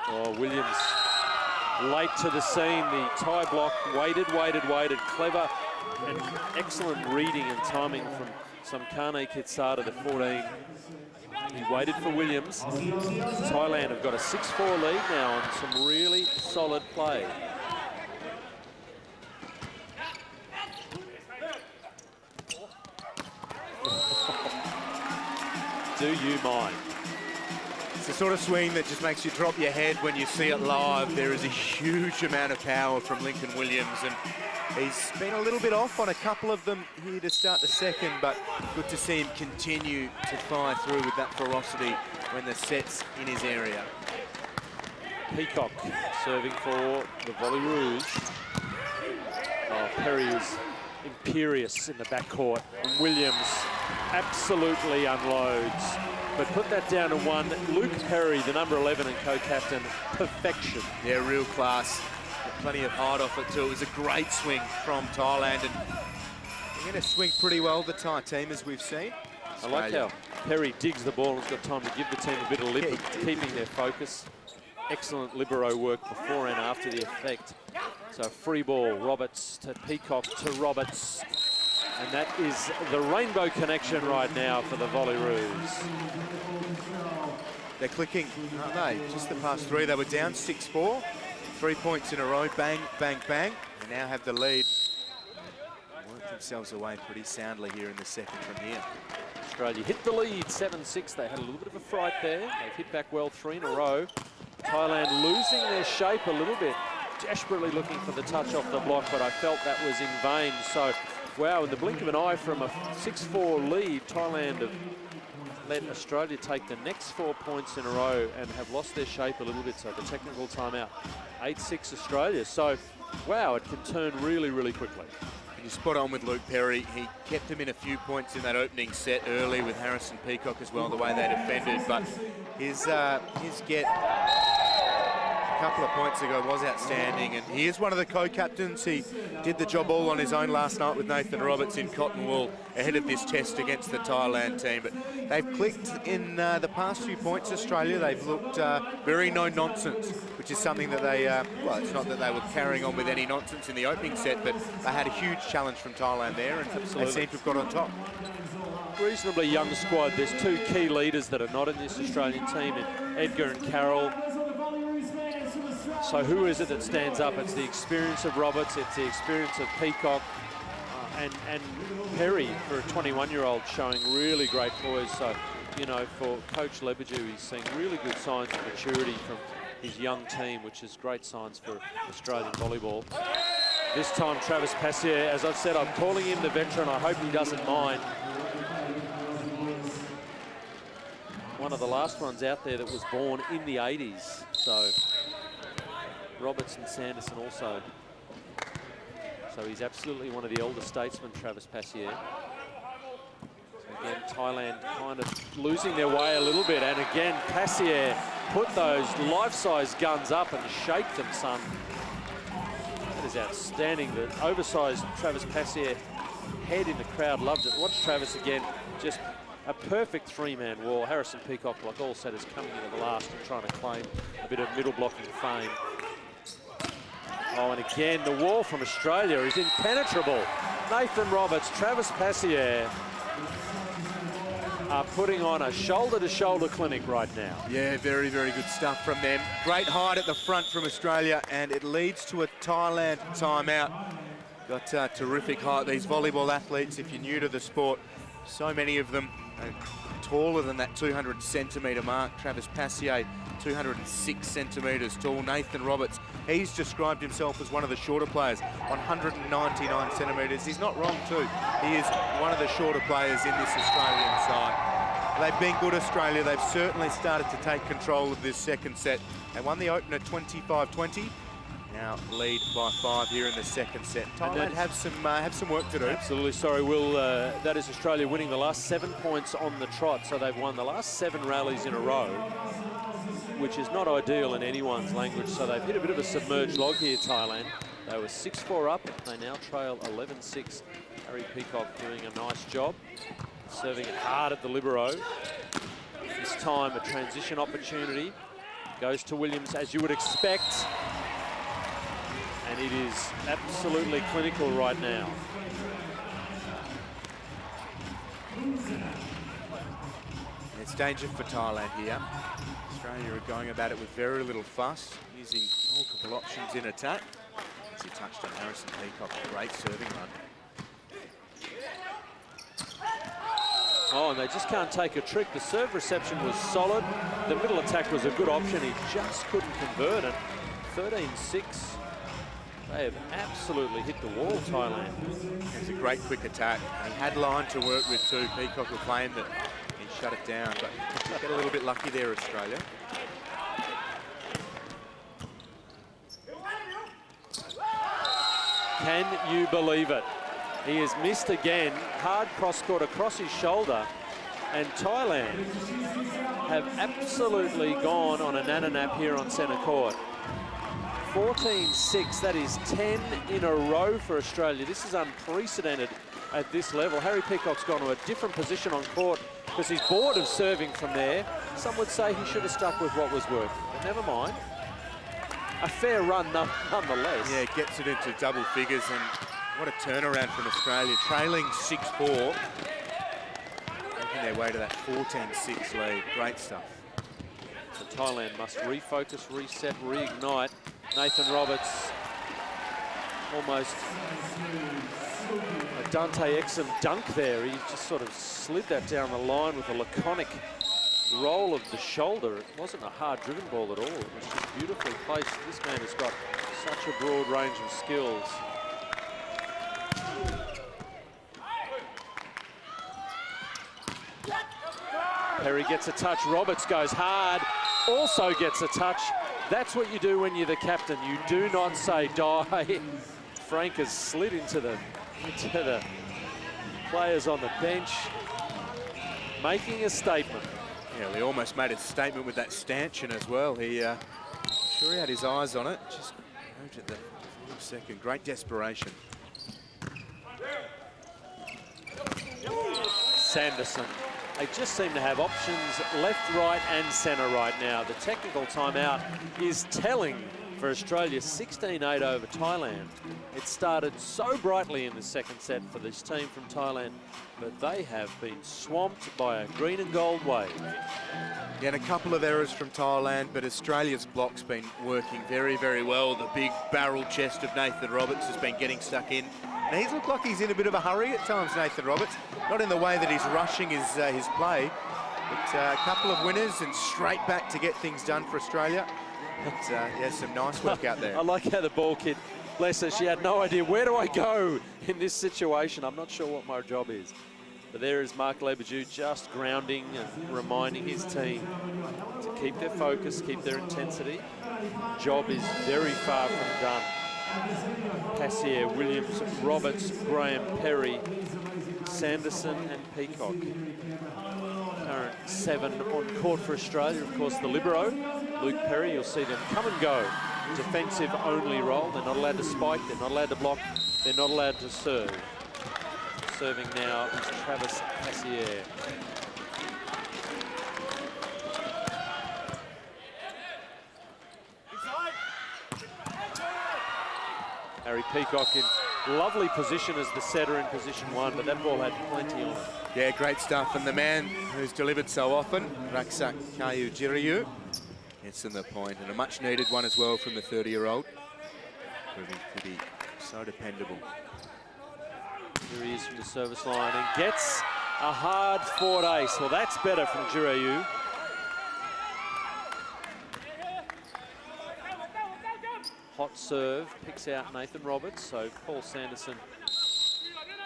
Oh, Williams late to the scene. The Thai block waited. Clever and excellent reading and timing from Samkane Kitsada, the 14. He waited for Williams. Thailand have got a 6-4 lead now on some really solid play. Do you mind? It's the sort of swing that just makes you drop your head when you see it live. There is a huge amount of power from Lincoln Williams, and he's been a little bit off on a couple of them here to start the second, but good to see him continue to fire through with that ferocity when the set's in his area. Peacock serving for the Volley Rouge. Oh, Perry is imperious in the backcourt, and Williams absolutely unloads. But put that down to one. Luke Perry, the number 11 and co-captain, perfection. Yeah, real class. Got plenty of height off it too. It was a great swing from Thailand, and they're going to swing pretty well, the Thai team, as we've seen. I like how Perry digs the ball and has got time to give the team a bit of lip, keeping their focus. Excellent libero work before and after the effect. So free ball, Roberts to Peacock to Roberts. And that is the rainbow connection right now for the Volley Rouge. They're clicking, aren't they? Just the past three. They were down 6-4. 3 points in a row. Bang, bang, bang. They now have the lead. Worked themselves away pretty soundly here in the second from here. Australia hit the lead, 7-6. They had a little bit of a fright there. They've hit back well 3 in a row. Thailand losing their shape a little bit. Desperately looking for the touch off the block, but I felt that was in vain. So, wow, in the blink of an eye from a 6-4 lead, Thailand have let Australia take the next 4 points in a row and have lost their shape a little bit. So the technical timeout, 8-6 Australia. So, wow, it can turn really, really quickly. And you're spot on with Luke Perry. He kept him in a few points in that opening set early with Harrison Peacock as well, the way they defended. But his get a couple of points ago was outstanding, and he is one of the co-captains. He did the job all on his own last night with Nathan Roberts in cotton wool ahead of this test against the Thailand team. But they've clicked in the past few points, Australia. They've looked very no-nonsense, which is something that they, well, it's not that they were carrying on with any nonsense in the opening set, but they had a huge challenge from Thailand there, and they seem to have got on top. Reasonably young squad. There's 2 key leaders that are not in this Australian team, Edgar and Carroll. So who is it that stands up? It's the experience of Roberts, it's the experience of Peacock, and Perry for a 21-year-old showing really great poise. So, you know, for Coach Lebedew, he's seeing really good signs of maturity from his young team, which is great signs for Australian volleyball. This time, Travis Passier, as I've said, I'm calling him the veteran. I hope he doesn't mind. One of the last ones out there that was born in the 80s. So Roberts and Sanderson also. So he's absolutely one of the elder statesmen, Travis Passier. So again, Thailand kind of losing their way a little bit. And again, Passier put those life-size guns up and shake them, son. That is outstanding. The oversized Travis Passier head in the crowd loved it. Watch Travis again, just a perfect 3-man wall. Harrison Peacock, like all setters, coming into the last and trying to claim a bit of middle blocking fame. Oh, and again, the wall from Australia is impenetrable. Nathan Roberts, Travis Passier are putting on a shoulder-to-shoulder clinic right now. Yeah, very, very good stuff from them. Great height at the front from Australia, and it leads to a Thailand timeout. Got terrific height. These volleyball athletes, if you're new to the sport, so many of them are taller than that 200 centimetre mark. Travis Passier, 206 centimetres tall. Nathan Roberts, he's described himself as one of the shorter players, 199 centimetres. He's not wrong too. He is one of the shorter players in this Australian side. They've been good, Australia. They've certainly started to take control of this second set. They won the opener 25-20. Now lead by 5 here in the second set. Thailand have some work to do. Absolutely. Sorry, Will. That is Australia winning the last 7 points on the trot. So they've won the last 7 rallies in a row, which is not ideal in anyone's language. So they've hit a bit of a submerged log here, Thailand. They were 6-4 up. They now trail 11-6. Harry Peacock doing a nice job, serving it hard at the libero. This time a transition opportunity. Goes to Williams, as you would expect. And it is absolutely clinical right now. It's danger for Thailand here. Australia are going about it with very little fuss, using multiple options in attack. As he touched on Harrison Peacock, a great serving run. Oh, and they just can't take a trick. The serve reception was solid. The middle attack was a good option. He just couldn't convert it. 13-6. They have absolutely hit the wall, Thailand. It was a great quick attack. He had line to work with too. Peacock will claim that he shut it down, but get a little bit lucky there, Australia. Can you believe it? He has missed again. Hard cross-court across his shoulder. And Thailand have absolutely gone on a nana-nap here on centre court. 14-6, that is 10 in a row for Australia. This is unprecedented at this level. Harry Peacock's gone to a different position on court because he's bored of serving from there. Some would say he should have stuck with what was working, but never mind. A fair run nonetheless. Yeah, gets it into double figures, and what a turnaround from Australia. Trailing 6-4, making their way to that 14-6 lead. Great stuff. So Thailand must refocus, reset, reignite. Nathan Roberts, almost a Dante Exum dunk there. He just sort of slid that down the line with a laconic roll of the shoulder. It wasn't a hard-driven ball at all. It was just beautifully placed. This man has got such a broad range of skills. Perry gets a touch. Roberts goes hard, also gets a touch. That's what you do when you're the captain. You do not say die. Frank has slid into the players on the bench, making a statement. Yeah, he almost made a statement with that stanchion as well. He sure he had his eyes on it. Just moved at the second. Great desperation. Sanderson. They just seem to have options left, right and centre right now. The technical timeout is telling for Australia, 16-8 over Thailand. It started so brightly in the second set for this team from Thailand, but they have been swamped by a green and gold wave. Yeah, and a couple of errors from Thailand, but Australia's block's been working very, very well. The big barrel chest of Nathan Roberts has been getting stuck in. And he's looked like he's in a bit of a hurry at times, Nathan Roberts. Not in the way that he's rushing his play, but a couple of winners and straight back to get things done for Australia. But yeah, some nice work out there. I like how the ball kid, bless her, she had no idea, where do I go in this situation? I'm not sure what my job is. But there is Mark Leberdew just grounding and reminding his team to keep their focus, keep their intensity. Job is very far from done. Passier, Williams, Roberts, Graham, Perry, Sanderson and Peacock. Current 7 on court for Australia. Of course, the libero, Luke Perry. You'll see them come and go. Defensive only role. They're not allowed to spike. They're not allowed to block. They're not allowed to serve. Serving now is Travis Passier. Harry Peacock in lovely position as the setter in position 1, but that ball had plenty on it. Yeah, great stuff. And the man who's delivered so often, Raksak Kayu Jiriyu, gets in the point, and a much needed one as well from the 30-year-old, proving to be so dependable. Here he is from the service line and gets a hard forward ace. Well, that's better from Jiriyu. Hot serve, picks out Nathan Roberts, so Paul Sanderson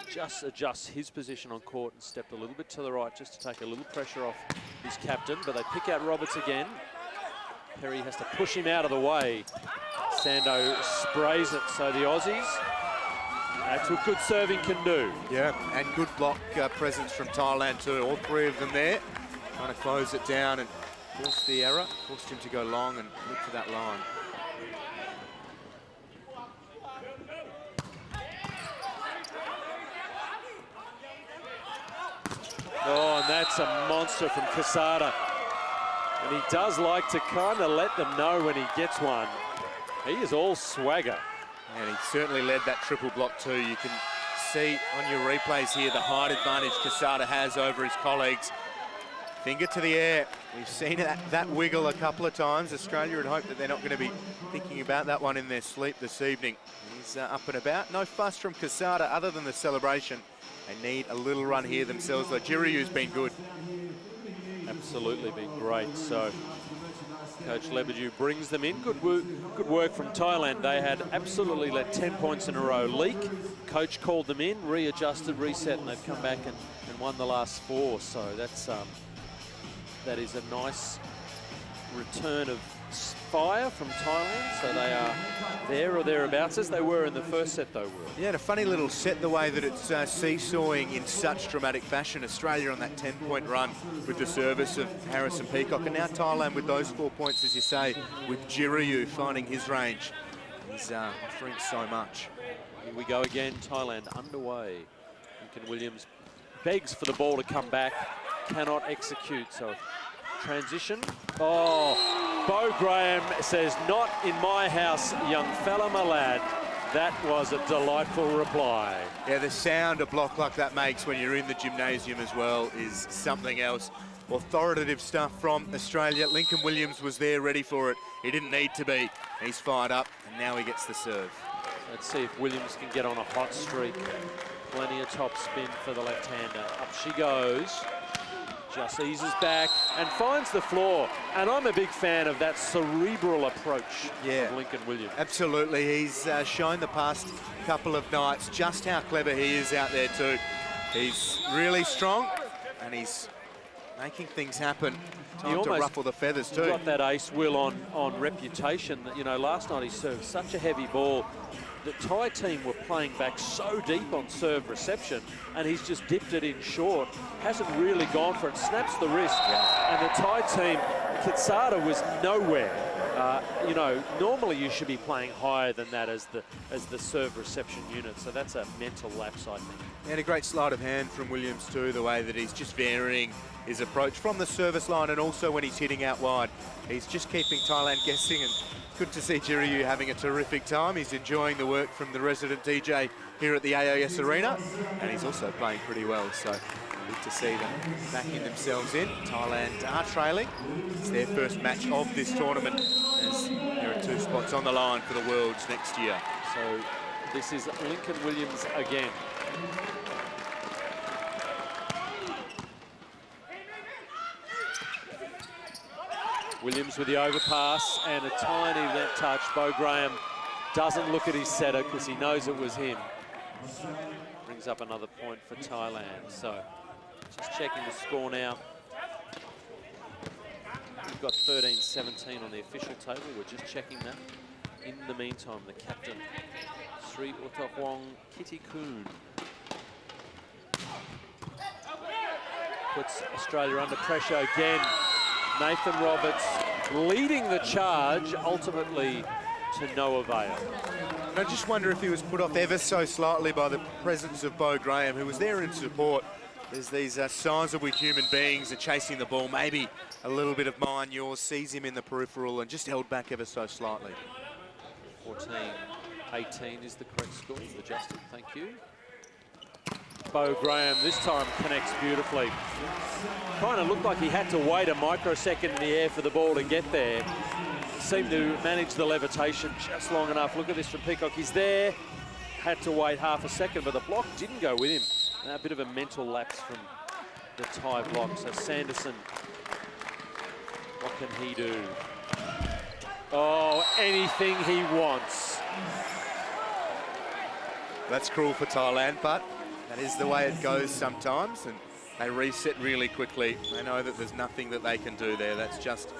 just adjusts his position on court and stepped a little bit to the right just to take a little pressure off his captain, but they pick out Roberts again. Perry has to push him out of the way. Sando sprays it, so the Aussies, that's what good serving can do. Yeah, and good block presence from Thailand too, all three of them there. Trying to close it down and force the error, forced him to go long and look for that line. Oh, and that's a monster from Quesada. And he does like to kind of let them know when he gets one. He is all swagger. And he certainly led that triple block too. You can see on your replays here the height advantage Quesada has over his colleagues. Finger to the air. We've seen that wiggle a couple of times. Australia would hope that they're not going to be thinking about that one in their sleep this evening. He's up and about. No fuss from Quesada other than the celebration They need a little run here themselves, though. Jiryu's been good. Absolutely been great. So Coach Lebedew brings them in. Good work from Thailand. They had absolutely let 10 points in a row leak. Coach called them in, readjusted, reset, and they've come back and won the last 4. So that is a nice return of fire from Thailand. So they are there or thereabouts, as they were in the first set, though. Yeah, and a funny little set, the way that it's seesawing in such dramatic fashion. Australia on that 10-point run with the service of Harrison Peacock, and now Thailand with those 4 points, as you say, with Jiryu finding his range. He's offering so much. Here we go again, Thailand underway. Lincoln Williams begs for the ball to come back, cannot execute, so transition. Oh, Bo Graham says, "Not in my house, young fella, my lad." That was a delightful reply. Yeah, the sound a block like that makes when you're in the gymnasium as well is something else. Authoritative stuff from Australia. Lincoln Williams was there ready for it. He didn't need to be. He's fired up, and now he gets the serve. Let's see if Williams can get on a hot streak. Plenty of top spin for the left-hander. Up she goes. Just eases back and finds the floor. And I'm a big fan of that cerebral approach of Lincoln Williams. Absolutely. He's shown the past couple of nights just how clever he is out there too. He's really strong and he's making things happen. Time to ruffle the feathers too. Got that ace will on reputation. That, you know, last night he served such a heavy ball. The Thai team were playing back so deep on serve reception, and he's just dipped it in short. Hasn't really gone for it. Snaps the wrist, and the Thai team, Kitsada was nowhere. You know, normally you should be playing higher than that as the serve reception unit. So that's a mental lapse, I think. And a great sleight of hand from Williams too. The way that he's just varying his approach from the service line, and also when he's hitting out wide, he's just keeping Thailand guessing. And good to see Jiryu having a terrific time. He's enjoying the work from the resident DJ here at the AOS Arena, and he's also playing pretty well. So good to see them backing themselves in. Thailand are trailing. It's their first match of this tournament, as there are 2 spots on the line for the Worlds next year. So this is Lincoln Williams again. Williams with the overpass and a tiny left touch. Bo Graham doesn't look at his setter because he knows it was him. Brings up another point for Thailand. So just checking the score now. We've got 13-17 on the official table. We're just checking that. In the meantime, the captain, Sri Utawong Kittikhoon, puts Australia under pressure again. Nathan Roberts leading the charge, ultimately to no avail. And I just wonder if he was put off ever so slightly by the presence of Bo Graham, who was there in support. There's these sizable human beings are chasing the ball. Maybe a little bit of mine, yours, sees him in the peripheral and just held back ever so slightly. 14-18 is the correct score. Adjusted, thank you. Bo Graham this time connects beautifully. Kind of looked like he had to wait a microsecond in the air for the ball to get there. Seemed to manage the levitation just long enough. Look at this from Peacock. He's there. Had to wait half a second, but the block didn't go with him. A bit of a mental lapse from the Thai block. So Sanderson, what can he do? Oh, anything he wants. That's cruel for Thailand, but that is the way it goes sometimes, and they reset really quickly. They know that there's nothing that they can do there. That's just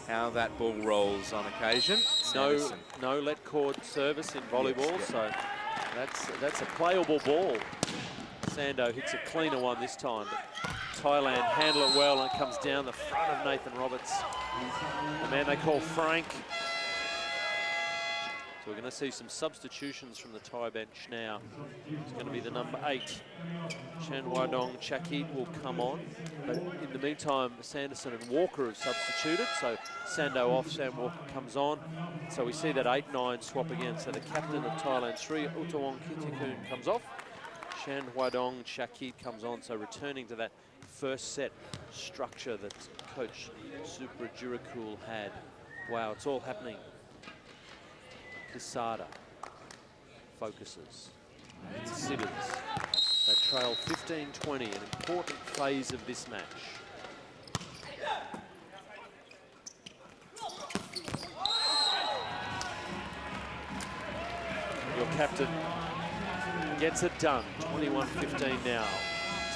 how that ball rolls on occasion. No let cord service in volleyball, so that's a playable ball. Sando hits a cleaner one this time, but Thailand handle it well, and it comes down the front of Nathan Roberts, the man they call Frank. So we're going to see some substitutions from the Thai bench now. It's going to be the number 8. Chan Wadong Chakit will come on. But in the meantime, Sanderson and Walker have substituted. So Sando off, Sam Walker comes on. So we see that 8-9 swap again. So the captain of Thailand, Sri Utawong Kittikhoon, comes off. Chan Wadong Chakit comes on. So returning to that first set structure that Coach Supra Jurikul had. Wow, it's all happening. Kitsada focuses, considers. They trail 15-20, an important phase of this match. Your captain gets it done, 21-15 now.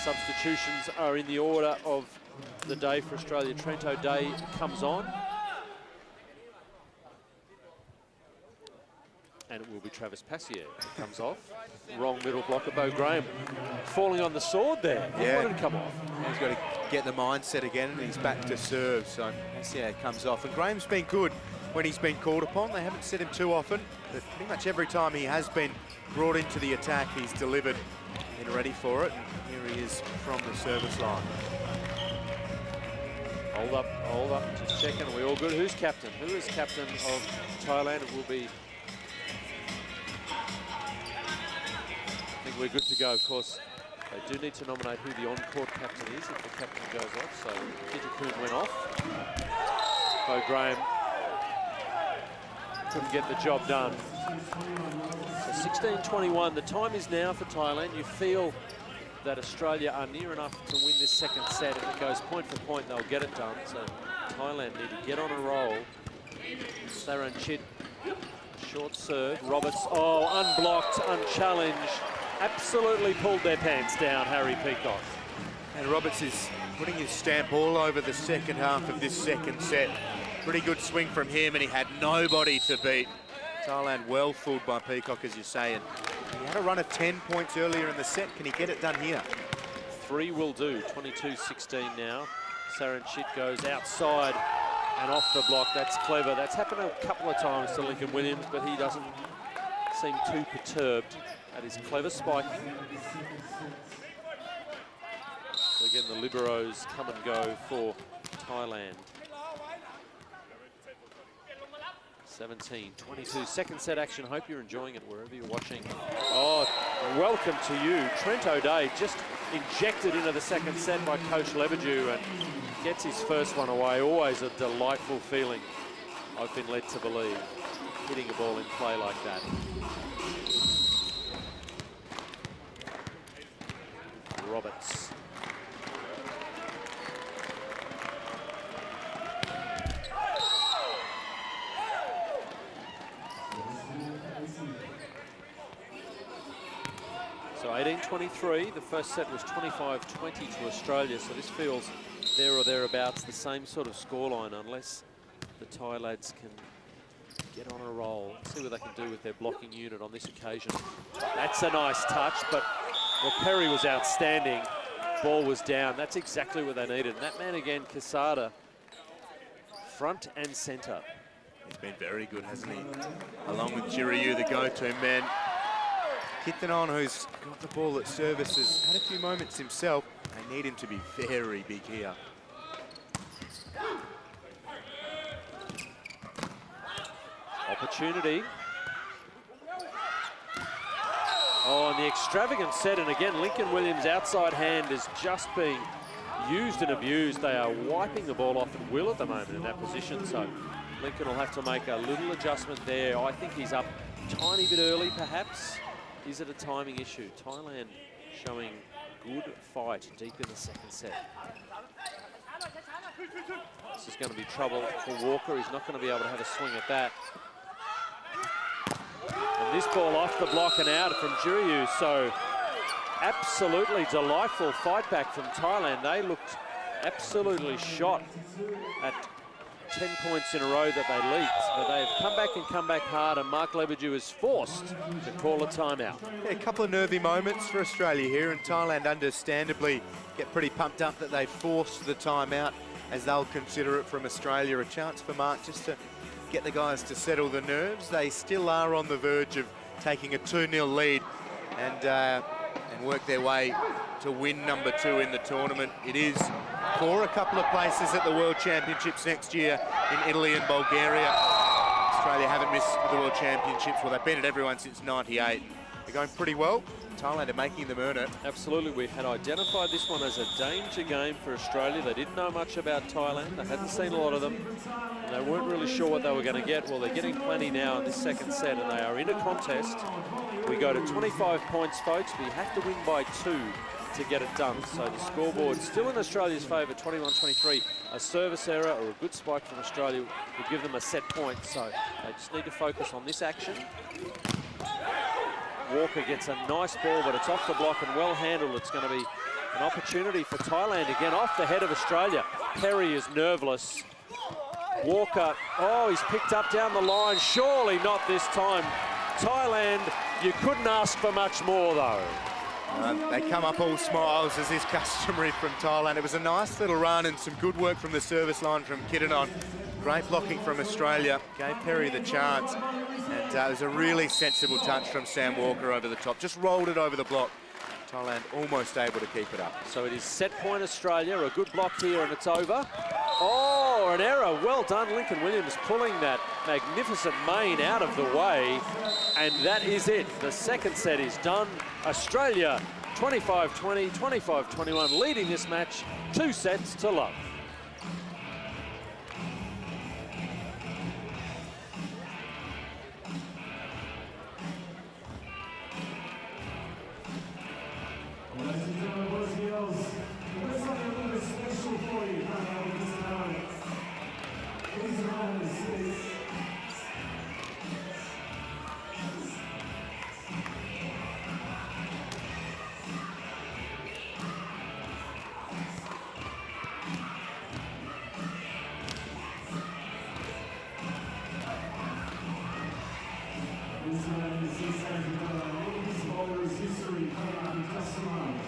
Substitutions are in the order of the day for Australia. Trento Day comes on. And it will be Travis Passier who comes off. Wrong middle blocker, Bo Graham falling on the sword there. He wanted to come off. He's got to get the mindset again, and he's back to serve. So Passier comes off. And Graham's been good when he's been called upon. They haven't set him too often, but pretty much every time he has been brought into the attack, he's delivered and ready for it. And here he is from the service line. Hold up, just checking. Are we all good? Who's captain? Who is captain of Thailand? It will be... I think we're good to go. Of course, they do need to nominate who the on-court captain is if the captain goes off. So Kitakun went off. Bo Graham couldn't get the job done. So 16-21. The time is now for Thailand. You feel that Australia are near enough to win this second set. If it goes point for point, they'll get it done. So Thailand need to get on a roll. Saranchit, short serve. Roberts, oh, unblocked, unchallenged. Absolutely pulled their pants down, Harry Peacock. And Roberts is putting his stamp all over the second half of this second set. Pretty good swing from him, and he had nobody to beat. Thailand well fooled by Peacock, as you say, and he had a run of 10 points earlier in the set. Can he get it done here? 3 will do, 22-16 now. Saranchit goes outside and off the block. That's clever. That's happened a couple of times to Lincoln Williams, but he doesn't seem too perturbed. That is clever spiking. So again, the liberos come and go for Thailand. 17-22, second set action. Hope you're enjoying it wherever you're watching. Oh, welcome to you. Trento Day just injected into the second set by Coach Lebedew and gets his first one away. Always a delightful feeling, I've been led to believe, hitting a ball in play like that. Roberts. So 18-23, the first set was 25-20 to Australia, so this feels there or thereabouts the same sort of scoreline unless the Thai lads can get on a roll. See what they can do with their blocking unit on this occasion. That's a nice touch, but well, Perry was outstanding. Ball was down. That's exactly what they needed. And that man again, Quesada, front and centre. He's been very good, hasn't he? Along with Jiraiya, the go-to man. Kitanon, who's got the ball at service, has had a few moments himself. They need him to be very big here. Opportunity. Oh, and the extravagant set, and again, Lincoln Williams' outside hand is just being used and abused. They are wiping the ball off at will at the moment in that position, so Lincoln will have to make a little adjustment there. I think he's up a tiny bit early, perhaps. Is it a timing issue? Thailand showing good fight deep in the second set. This is going to be trouble for Walker. He's not going to be able to have a swing at that. And this ball off the block and out from Jiraiya, so absolutely delightful fight back from Thailand. They looked absolutely shot at 10 points in a row that they leaked, but they have come back hard, and Mark Lebedew is forced to call a timeout. Yeah, a couple of nervy moments for Australia here, and Thailand understandably get pretty pumped up that they forced the timeout, as they'll consider it from Australia a chance for Mark just to get the guys to settle the nerves. They still are on the verge of taking a 2-0 lead and work their way to win number 2 in the tournament. It is for a couple of places at the World Championships next year in Italy and Bulgaria. Australia haven't missed the World Championships. Well, they've been at everyone since '98. They're going pretty well. Thailand are making them earn it. Absolutely, we had identified this one as a danger game for Australia. They didn't know much about Thailand. They hadn't seen a lot of them. And they weren't really sure what they were going to get. Well, they're getting plenty now in this second set, and they are in a contest. We go to 25 points, folks. We have to win by 2 to get it done. So the scoreboard still in Australia's favour, 21-23. A service error or a good spike from Australia will give them a set point. So they just need to focus on this action. Walker gets a nice ball, but it's off the block and well handled. It's going to be an opportunity for Thailand again, off the head of Australia. Perry is nerveless. Walker, oh, he's picked up down the line. Surely not this time. Thailand, you couldn't ask for much more, though. They come up all smiles, as is customary from Thailand. It was a nice little run and some good work from the service line from Kitanon. Great blocking from Australia, gave Perry the chance. And it was a really sensible touch from Sam Walker over the top. Just rolled it over the block. Thailand almost able to keep it up. So it is set point Australia, a good block here and it's over. Oh, an error, well done. Lincoln Williams pulling that magnificent main out of the way. And that is it, the second set is done. Australia 25-20, 25-21, leading this match 2 sets to love. Ladies and gentlemen, boys and girls, we've got something a little bit special for you coming up in just a moment. Please remain in the seats. Please remain in the seats, ladies and gentlemen. This bowler's history coming up in just a moment.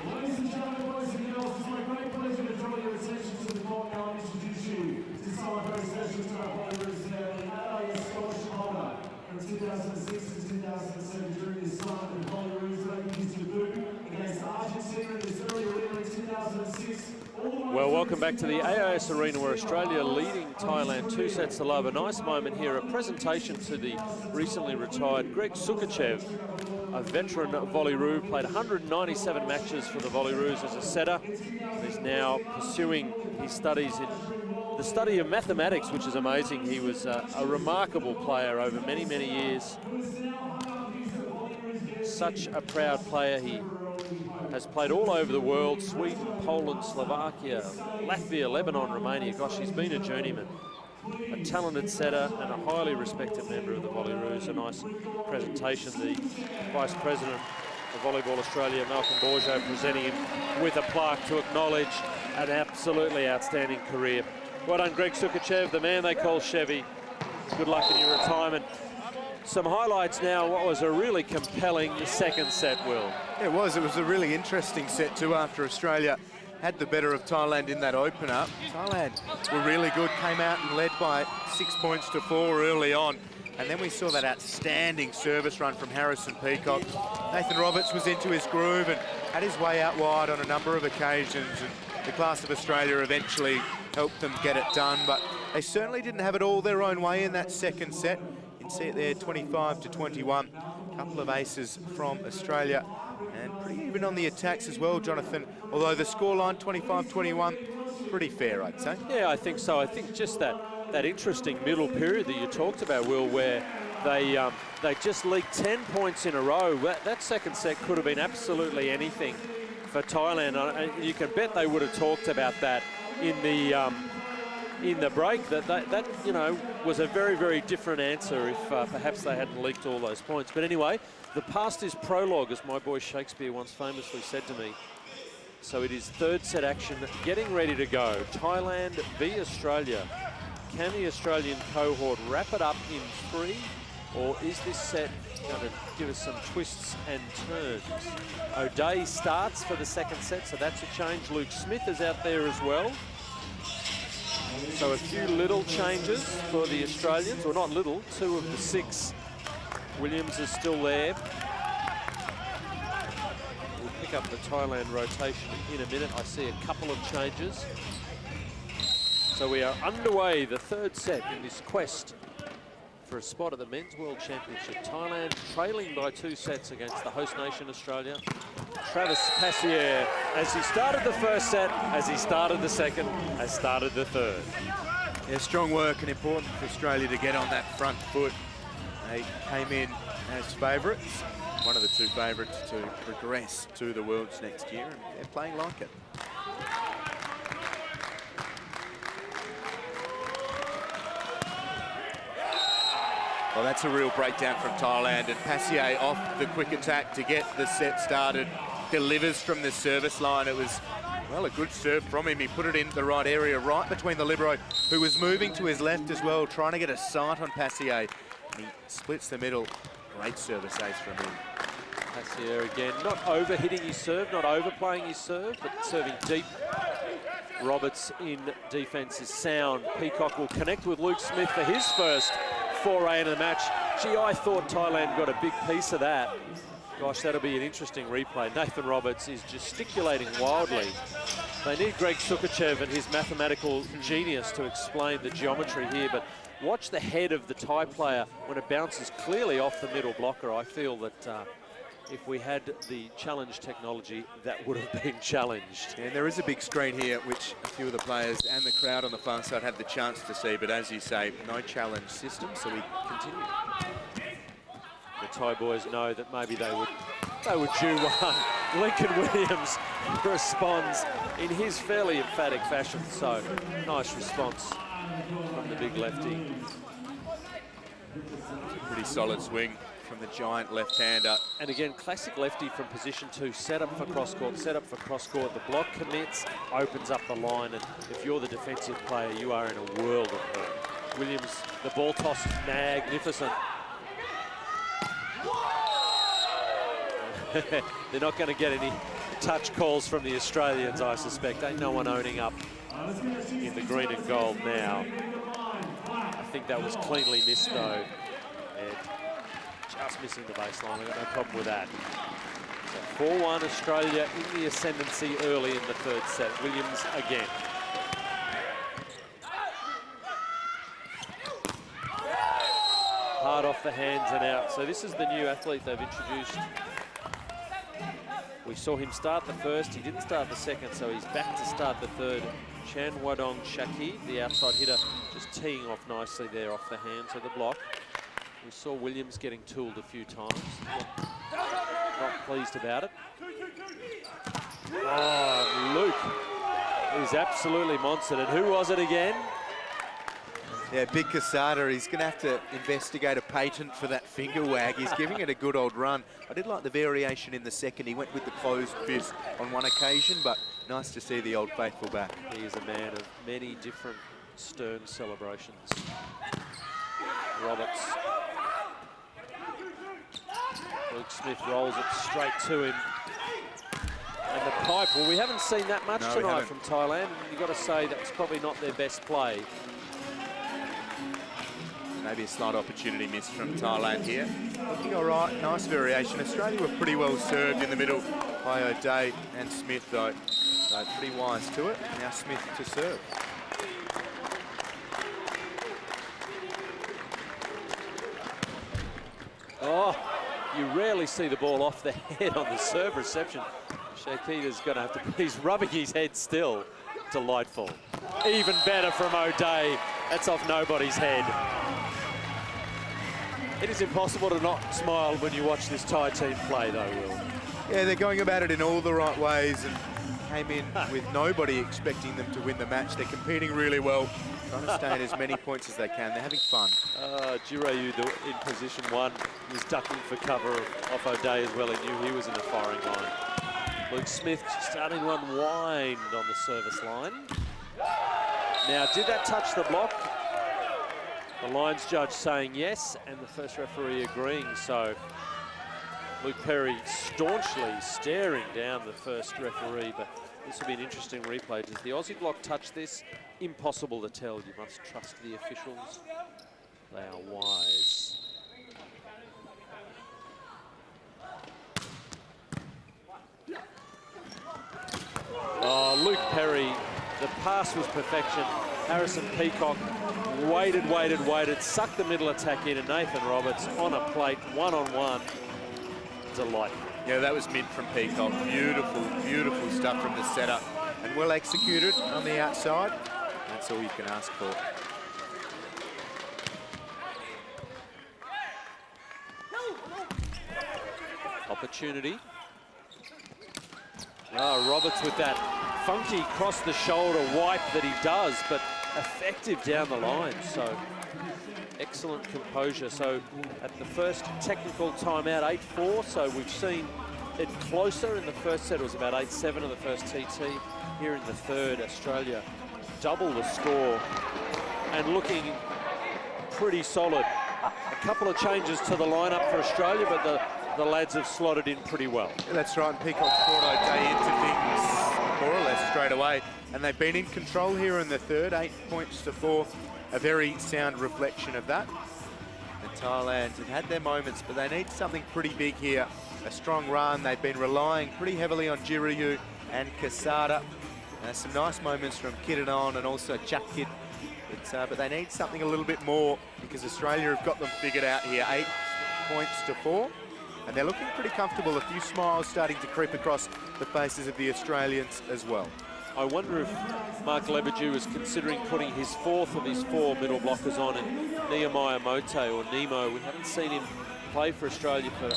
Ladies and gentlemen, boys and girls, it's my great pleasure to draw your attention to the court now and introduce you to someone very special to our players, an AIS scholarship holder from 2006 to 2007 during his time in the Belarus, making his debut against Argentina in this early arena in 2006. Well, welcome back to the AIS Arena, where Australia leading Thailand 2 sets to love. A nice moment here, a presentation to the recently retired Greg Sukachev, a veteran Volleyroo, played 197 matches for the Volleroos as a setter. He's now pursuing his studies in the study of mathematics, which is amazing. He was a remarkable player over many, many years. Such a proud player. He has played all over the world: Sweden, Poland, Slovakia, Latvia, Lebanon, Romania. Gosh, he's been a journeyman. A talented setter and a highly respected member of the Volleroos. A nice presentation. The Vice President of Volleyball Australia, Malcolm Bourgeot, presenting him with a plaque to acknowledge an absolutely outstanding career. Well done, Greg Sukachev, the man they call Chevy. Good luck in your retirement. Some highlights now. What was a really compelling second set, Will? It was a really interesting set too, after Australia had the better of Thailand in that opener. Thailand were really good, came out and led by 6 points to 4 early on. And then we saw that outstanding service run from Harrison Peacock. Nathan Roberts was into his groove and had his way out wide on a number of occasions. And the class of Australia eventually helped them get it done, but they certainly didn't have it all their own way in that second set. You can see it there, 25-21. A couple of aces from Australia, and pretty even on the attacks as well, Jonathan. Although the scoreline, 25-21, pretty fair, I'd say. Yeah, I think so. I think just that interesting middle period that you talked about, Will, where they just leaked 10 points in a row. That second set could have been absolutely anything for Thailand. And you can bet they would have talked about that in the break. That you know, was a very, very different answer if perhaps they hadn't leaked all those points. But anyway, the past is prologue, as my boy Shakespeare once famously said to me. So it is third set action, getting ready to go. Thailand v Australia. Can the Australian cohort wrap it up in 3, or is this set going to give us some twists and turns? O'Day starts for the second set, so that's a change. Luke Smith is out there as well. So a few little changes for the Australians, or not little, 2 of the 6. Williams is still there. We'll pick up the Thailand rotation in a minute. I see a couple of changes. So we are underway, the third set in this quest for a spot at the Men's World Championship. Thailand trailing by 2 sets against the host nation, Australia. Travis Passier, as he started the first set, as he started the second, has started the third. Yeah, strong work and important for Australia to get on that front foot. They came in as favourites, one of the 2 favourites to progress to the Worlds next year, and they're playing like it. Well, that's a real breakdown from Thailand, and Passier off the quick attack to get the set started. Delivers from the service line. It was, well, a good serve from him. He put it into the right area, right between the libero, who was moving to his left as well, trying to get a sight on Passier. And he splits the middle. Great service ace from him. Passier again, not over-hitting his serve, not overplaying his serve, but serving deep. Roberts in defence is sound. Peacock will connect with Luke Smith for his first foray into the match. Gee, I thought Thailand got a big piece of that. Gosh, that'll be an interesting replay. Nathan Roberts is gesticulating wildly. They need Greg Sukachev and his mathematical genius to explain the geometry here, but watch the head of the Thai player when it bounces clearly off the middle blocker. I feel that if we had the challenge technology, that would have been challenged. And there is a big screen here, which a few of the players and the crowd on the far side have the chance to see, but as you say, no challenge system, so we continue. The Thai boys know that maybe they would due one. Lincoln Williams responds in his fairly emphatic fashion, so nice response from the big lefty. Pretty solid swing from the giant left-hander. And again, classic lefty from position 2, set up for cross-court, set up for cross-court. The block commits, opens up the line, and if you're the defensive player, you are in a world of hurt. Williams, the ball toss, magnificent. They're not going to get any touch calls from the Australians, I suspect. Ain't no one owning up in the green and gold now. I think that was cleanly missed, though. And just missing the baseline. I've got no problem with that. So 4-1 Australia in the ascendancy early in the third set. Williams again. Hard off the hands and out. So this is the new athlete they've introduced. We saw him start the first, he didn't start the second, so he's back to start the third. Chan Wadong Shaki, the outside hitter, just teeing off nicely there off the hands of the block. We saw Williams getting tooled a few times. Not pleased about it. Oh, Luke is absolutely monstered. And who was it again? Yeah, Big Casada, he's going to have to investigate a patent for that finger wag. He's giving it a good old run. I did like the variation in the second. He went with the closed fist on one occasion, but nice to see the old faithful back. He is a man of many different stern celebrations. Roberts. Luke Smith rolls it straight to him. And the pipe, well, we haven't seen that much tonight from Thailand. And you've got to say that's probably not their best play. Maybe a slight opportunity missed from Thailand here. Looking all right, nice variation. Australia were pretty well served in the middle by O'Day and Smith, though. So pretty wise to it. Now Smith to serve. Oh, you rarely see the ball off the head on the serve reception. Shakita's going to have to, he's rubbing his head still. Delightful. Even better from O'Day. That's off nobody's head. It is impossible to not smile when you watch this Thai team play, though, Will. Yeah, they're going about it in all the right ways and came in with nobody expecting them to win the match. They're competing really well, trying to stay in as many points as they can. They're having fun. Jirayu in position 1 was ducking for cover off O'Day as well. He knew he was in the firing line. Luke Smith starting to unwind on the service line. Now, did that touch the block? The lines judge saying yes, and the first referee agreeing. So Luke Perry staunchly staring down the first referee, but this will be an interesting replay. Does the Aussie block touch this? Impossible to tell. You must trust the officials. They are wise. Oh, Luke Perry The pass was perfection. Harrison Peacock waited, sucked the middle attack in, and Nathan Roberts on a plate, one-on-one. Delightful. Yeah, that was mint from Peacock. Beautiful, beautiful stuff from the setup. And well executed on the outside. That's all you can ask for. Opportunity. Roberts with that funky cross the shoulder wipe that he does, but effective down the line. So excellent composure. So at the first technical timeout, 8-4. So we've seen it closer. In the first set, it was about 8-7 of the first TT. Here in the third, Australia double the score and looking pretty solid. A couple of changes to the lineup for Australia, but the lads have slotted in pretty well. Yeah, that's right, and Peacock's brought O'Day into things more or less straight away. And they've been in control here in the third, 8 points to 4. A very sound reflection of that. The Thailand have had their moments, but they need something pretty big here. A strong run. They've been relying pretty heavily on Jirayu and Quesada. Some nice moments from Kitanon and also Chakit. But they need something a little bit more because Australia have got them figured out here. 8 points to 4. And they're looking pretty comfortable. A few smiles starting to creep across the faces of the Australians as well. I wonder if Mark Lebedew is considering putting his fourth of his 4 middle blockers on, and Nehemiah Mote or Nemo. We haven't seen him play for Australia for,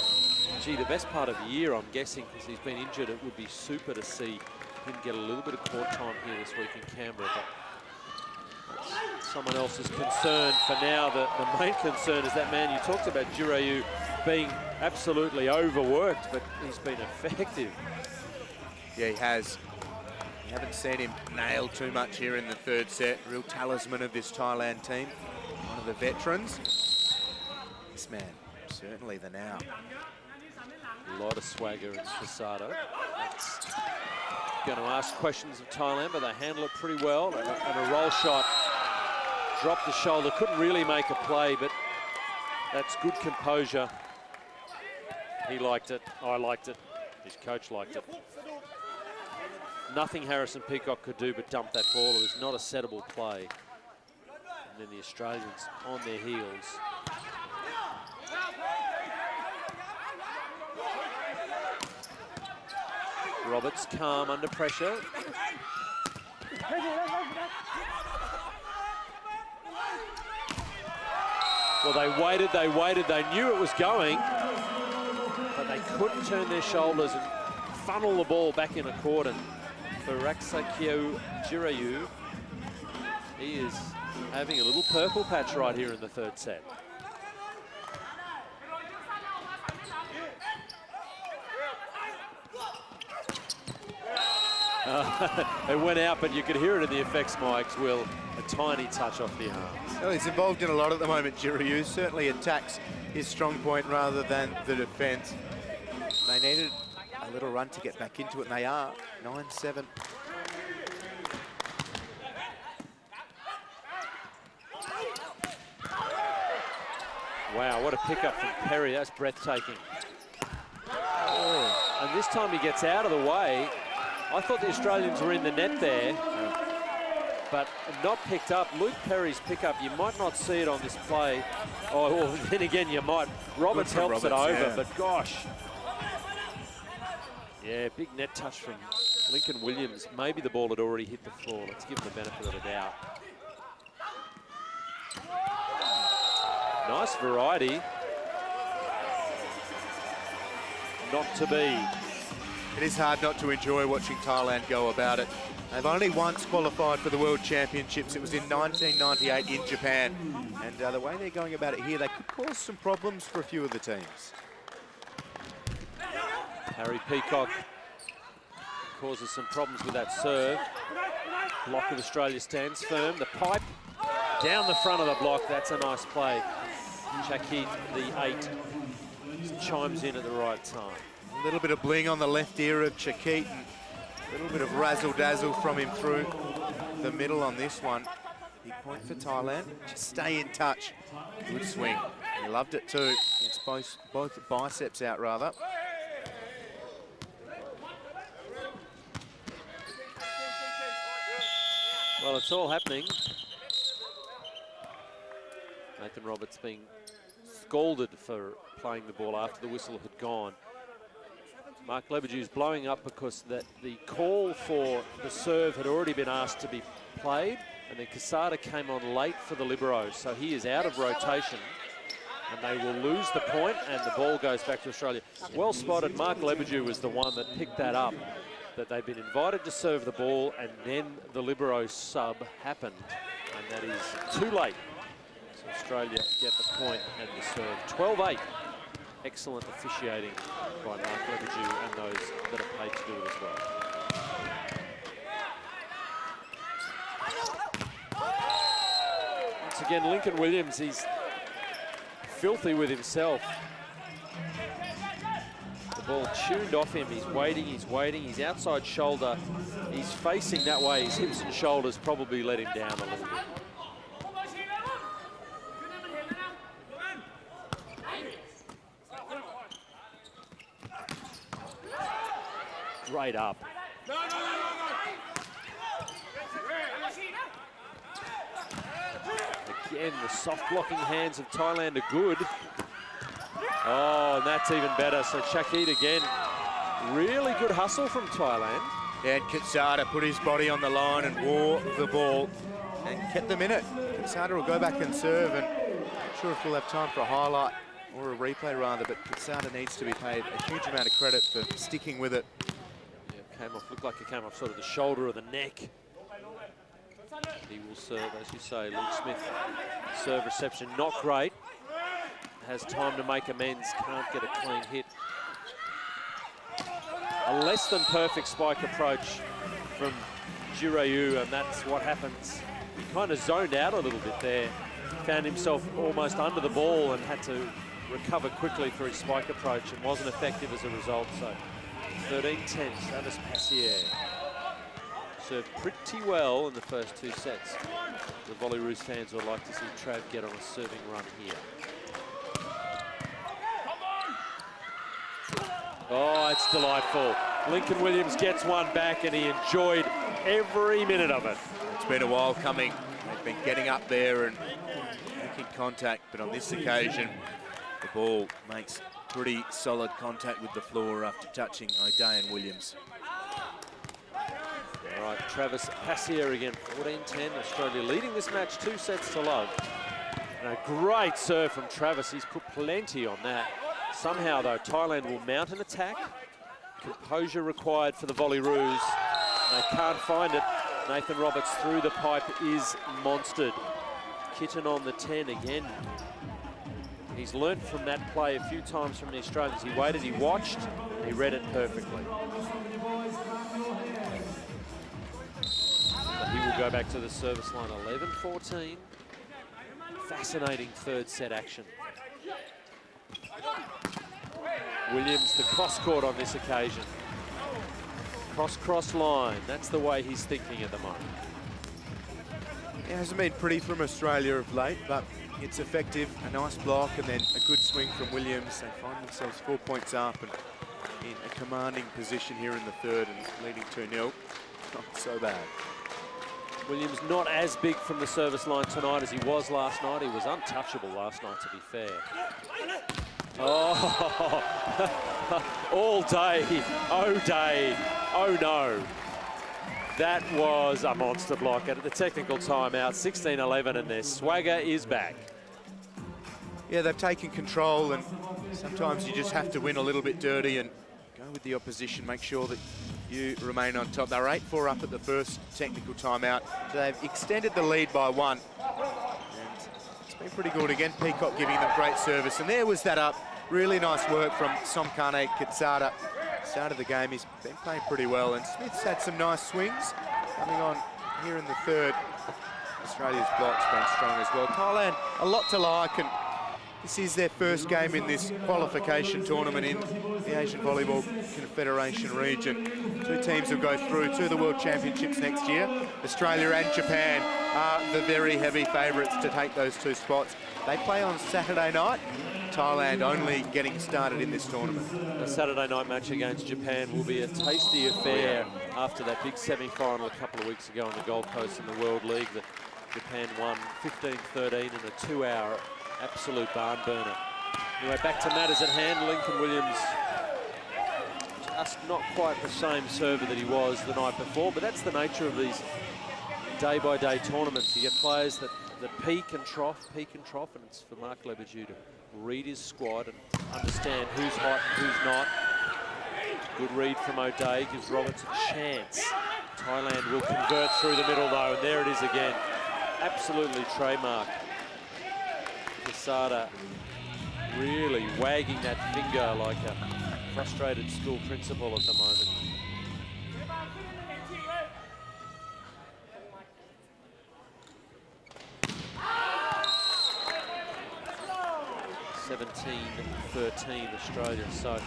gee, the best part of the year, I'm guessing, because he's been injured. It would be super to see him get a little bit of court time here this week in Canberra. But that's someone else's concern. For now, the main concern is that man you talked about, Jirayu, being absolutely overworked, but he's been effective. Yeah, he has. You haven't seen him nail too much here in the third set. Real talisman of this Thailand team. One of the veterans. This man, certainly the now. A lot of swagger in Casado. That's going to ask questions of Thailand, but they handle it pretty well. And a roll shot. Dropped the shoulder. Couldn't really make a play, but that's good composure. He liked it. I liked it. His coach liked it. Nothing Harrison Peacock could do but dump that ball. It was not a settable play. And then the Australians on their heels. Roberts calm under pressure. Well, they waited, they knew it was going, but they couldn't turn their shoulders and funnel the ball back in a court. And for WCQ Jirayu, he is having a little purple patch right here in the third set. It went out, but you could hear it in the effects mics, Will. A tiny touch off the arms. Well, he's involved in a lot at the moment, Jirayu. Certainly attacks his strong point rather than the defence. They needed a little run to get back into it, and they are. 9-7. Wow, what a pickup from Perry. That's breathtaking. Oh, and this time he gets out of the way. I thought the Australians were in the net there, but not picked up. Luke Perry's pickup, you might not see it on this play. Oh, well, then again, you might. Roberts helps it over, yeah. But gosh. Yeah, big net touch from Lincoln Williams. Maybe the ball had already hit the floor. Let's give him the benefit of the doubt. Nice variety. Not to be. It is hard not to enjoy watching Thailand go about it. They've only once qualified for the World Championships. It was in 1998 in Japan. And the way they're going about it here, they could cause some problems for a few of the teams. Harry Peacock causes some problems with that serve. Block of Australia stands firm. The pipe down the front of the block. That's a nice play. Chakit, the 8, chimes in at the right time. A little bit of bling on the left ear of Chakit. A little bit of razzle-dazzle from him through the middle on this one. Big point for Thailand. Just stay in touch. Good swing. He loved it too. Gets both biceps out, rather. Well, it's all happening. Nathan Roberts being scalded for playing the ball after the whistle had gone. Mark Lebedeau's blowing up because the call for the serve had already been asked to be played, and then Quesada came on late for the libero, so he is out of rotation, and they will lose the point, and the ball goes back to Australia. Well spotted. Mark Lebedeau was the one that picked that up, that they've been invited to serve the ball, and then the libero sub happened, and that is too late. So Australia get the point and the serve. 12-8. Excellent officiating by Mark Lebedeau and those that are paid to do it as well. Once again, Lincoln Williams, he's filthy with himself. The ball tuned off him. He's waiting, his outside shoulder, he's facing that way. His hips and shoulders probably let him down a little bit. Straight up. Again, the soft blocking hands of Thailand are good. Oh, and that's even better. So Shakid again. Really good hustle from Thailand. Yeah, and Quesada put his body on the line and wore the ball and kept them in it. Quesada will go back and serve, and I'm not sure if we'll have time for a highlight or a replay rather, but Quesada needs to be paid a huge amount of credit for sticking with it. Came off, looked like it came off sort of the shoulder or the neck. He will serve, as you say. Luke Smith, serve reception, not great. Has time to make amends, can't get a clean hit. A less than perfect spike approach from Jirayu, and that's what happens. He kind of zoned out a little bit there. Found himself almost under the ball and had to recover quickly for his spike approach and wasn't effective as a result. So 13-10, Travis Passier served pretty well in the first two sets. The Volleyroos fans would like to see Trav get on a serving run here. Oh, it's delightful. Lincoln Williams gets one back and he enjoyed every minute of it. It's been a while coming. They've been getting up there and making contact, but on this occasion, the ball makes pretty solid contact with the floor after touching O'Day and Williams. All right, Travis Passier again, 14-10. Australia leading this match 2 sets to love. And a great serve from Travis. He's put plenty on that. Somehow, though, Thailand will mount an attack. Composure required for the Volleyroos. They can't find it. Nathan Roberts through the pipe is monstered. Kitten on the 10 again. He's learnt from that play a few times from the Australians. He waited, he watched, he read it perfectly. But he will go back to the service line. 11-14. Fascinating third set action. Williams to cross court on this occasion. Cross line. That's the way he's thinking at the moment. It hasn't been pretty from Australia of late, but it's effective. A nice block and then a good swing from Williams. They find themselves 4 points up and in a commanding position here in the third and leading 2-0. Not so bad. Williams not as big from the service line tonight as he was last night. He was untouchable last night, to be fair. Oh, all day, O'Day, oh no. That was a monster block at the technical timeout, 16-11, and their swagger is back. Yeah, they've taken control, and sometimes you just have to win a little bit dirty and go with the opposition, make sure that you remain on top. They're 8-4 up at the first technical timeout, so they've extended the lead by 1. And it's been pretty good. Again, Peacock giving them great service, and there was that up. Really nice work from Somkane Quesada. Start of the game, he's been playing pretty well, and Smith's had some nice swings coming on here in the third. Australia's block's been strong as well. Thailand, a lot to like, and This is their first game in this qualification tournament in the Asian Volleyball Confederation region. Two teams will go through to the World Championships next year. Australia and Japan are the very heavy favourites to take those two spots. They play on Saturday night. Thailand only getting started in this tournament. The Saturday night match against Japan will be a tasty affair after that big semi-final a couple of weeks ago on the Gold Coast in the World League that Japan won 15-13 in a 2-hour absolute barn burner. Anyway, back to matters at hand. Lincoln Williams just not quite the same server that he was the night before, but that's the nature of these day-by-day tournaments. You get players that peak and trough, and it's for Mark Lebedew to read his squad and understand who's hot and who's not. Good read from O'Day, gives Roberts a chance. Thailand will convert through the middle though, and there it is again. Absolutely trademark. Quesada really wagging that finger like a frustrated school principal at the moment. (17-13) Australia. So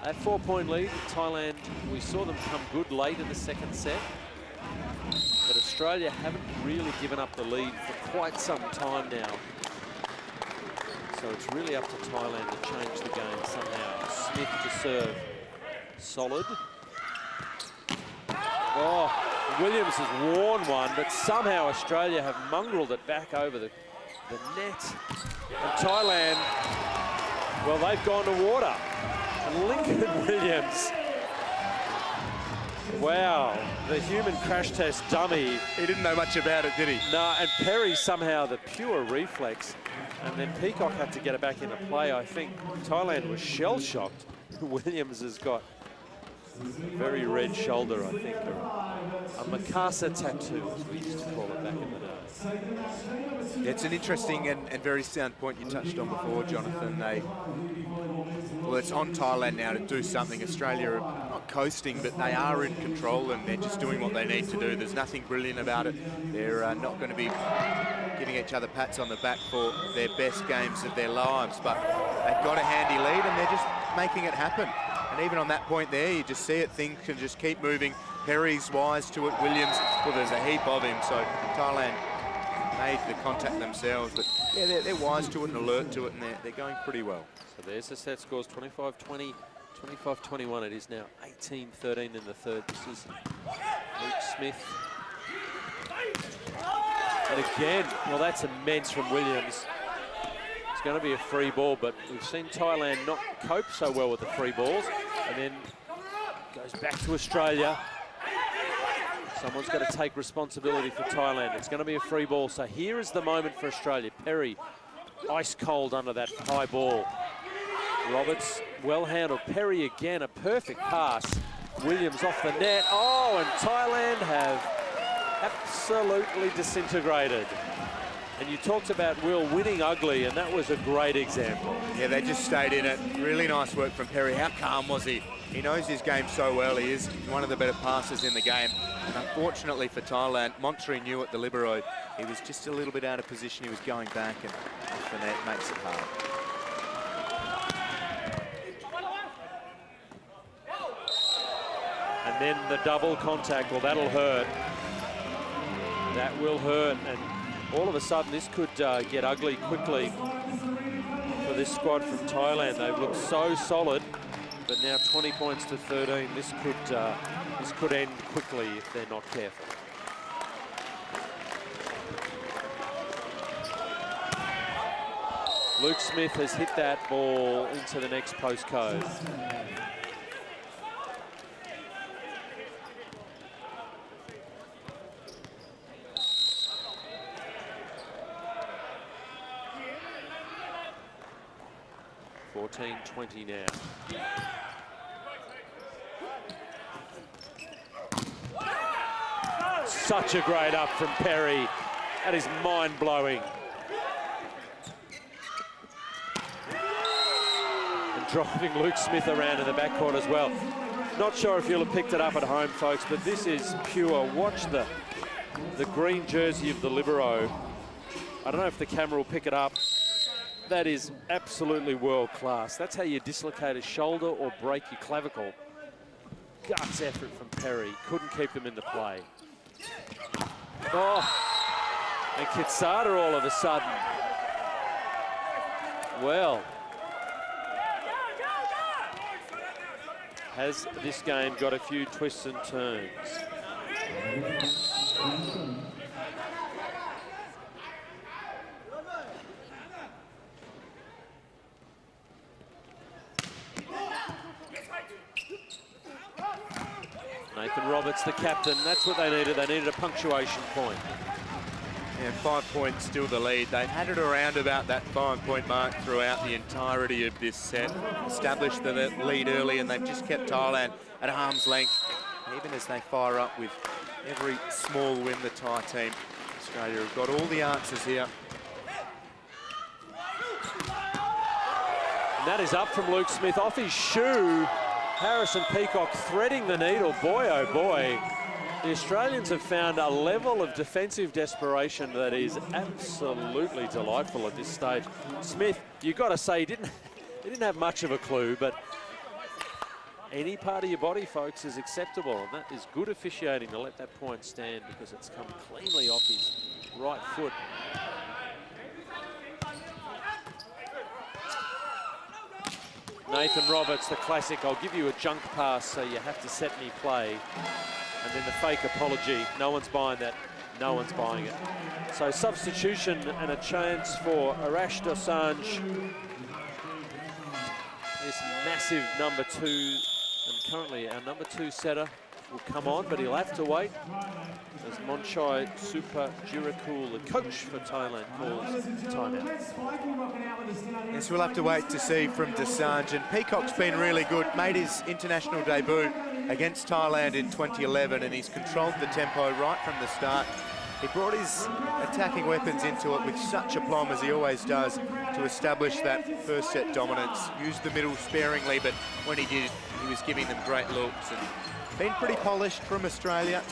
a 4-point lead. Thailand, we saw them come good late in the second set, but Australia haven't really given up the lead for quite some time now. So it's really up to Thailand to change the game somehow. Smith to serve. Solid. Oh, Williams has worn one, but somehow Australia have mongreled it back over the net. And Thailand, well, they've gone to water. And Lincoln Williams, wow, the human crash test dummy. He didn't know much about it, did he? No, and Perry somehow the pure reflex. And then Peacock had to get it back into play. I think Thailand was shell-shocked. Williams has got a very red shoulder, I think. A Mikasa tattoo, as we used to call it back in the day. Yeah, it's an interesting and very sound point you touched on before, Jonathan. Well, it's on Thailand now to do something. Australia are not coasting, but they are in control and they're just doing what they need to do. There's nothing brilliant about it. They're not going to be giving each other pats on the back for their best games of their lives, but they've got a handy lead and they're just making it happen. And even on that point there, you just see it, things can just keep moving. Perry's wise to it, Williams, well, there's a heap of him, so Thailand made the contact themselves, but yeah, they're wise to it and alert to it, and they're going pretty well. So there's the set scores, 25-20, 25-21. It is now 18-13 in the third. This is Luke Smith. And again, well, that's immense from Williams. It's going to be a free ball, but we've seen Thailand not cope so well with the free balls. And then goes back to Australia. Someone's got to take responsibility for Thailand. It's going to be a free ball. So here is the moment for Australia. Perry, ice cold under that high ball. Roberts, well handled. Perry again, a perfect pass. Williams off the net. Oh, and Thailand have absolutely disintegrated. And you talked about Will winning ugly, and that was a great example. Yeah, they just stayed in it. Really nice work from Perry. How calm was he? He knows his game so well. He is one of the better passers in the game. And unfortunately for Thailand, Montre knew at the libero. He was just a little bit out of position. He was going back, and off the net makes it hard. And then the double contact, well, that'll hurt. That will hurt, and all of a sudden this could get ugly quickly for this squad from Thailand. They've looked so solid, but now 20 points to 13. This could end quickly if they're not careful. Luke Smith has hit that ball into the next postcode. (14-20) now. Such a great up from Perry. That is mind-blowing. And driving Luke Smith around in the backcourt as well. Not sure if you'll have picked it up at home, folks, but this is pure. Watch the green jersey of the libero. I don't know if the camera will pick it up. That is absolutely world class. That's how you dislocate a shoulder or break your clavicle. Guts effort from Perry. Couldn't keep them into play. Oh, and Kitsada all of a sudden. Well, has this game got a few twists and turns? Nathan Roberts, the captain, that's what they needed. They needed a punctuation point. And 5 points still the lead. They've had it around about that 5-point mark throughout the entirety of this set. Established the lead early, and they've just kept Thailand at arm's length. Even as they fire up with every small win, the Thai team, Australia have got all the answers here. And that is up from Luke Smith off his shoe. Harrison Peacock threading the needle. Boy, oh boy. The Australians have found a level of defensive desperation that is absolutely delightful at this stage. Smith, you've got to say, he didn't have much of a clue, but any part of your body, folks, is acceptable, and that is good officiating to let that point stand because it's come cleanly off his right foot. Nathan Roberts, the classic, I'll give you a junk pass so you have to set me play. And then the fake apology. No one's buying that. No one's buying it. So substitution and a chance for Arash Dosanjh. This massive number 2, and currently our number 2 setter will come on, but he'll have to wait as Monchai Supajirakul, the coach for Thailand, calls timeout. Yes, we'll have to wait to see from Dosanjh. And Peacock's been really good. Made his international debut against Thailand in 2011, and he's controlled the tempo right from the start. He brought his attacking weapons into it with such aplomb, as he always does, to establish that first set dominance. Used the middle sparingly, but when he did, he was giving them great looks. And been pretty polished from Australia.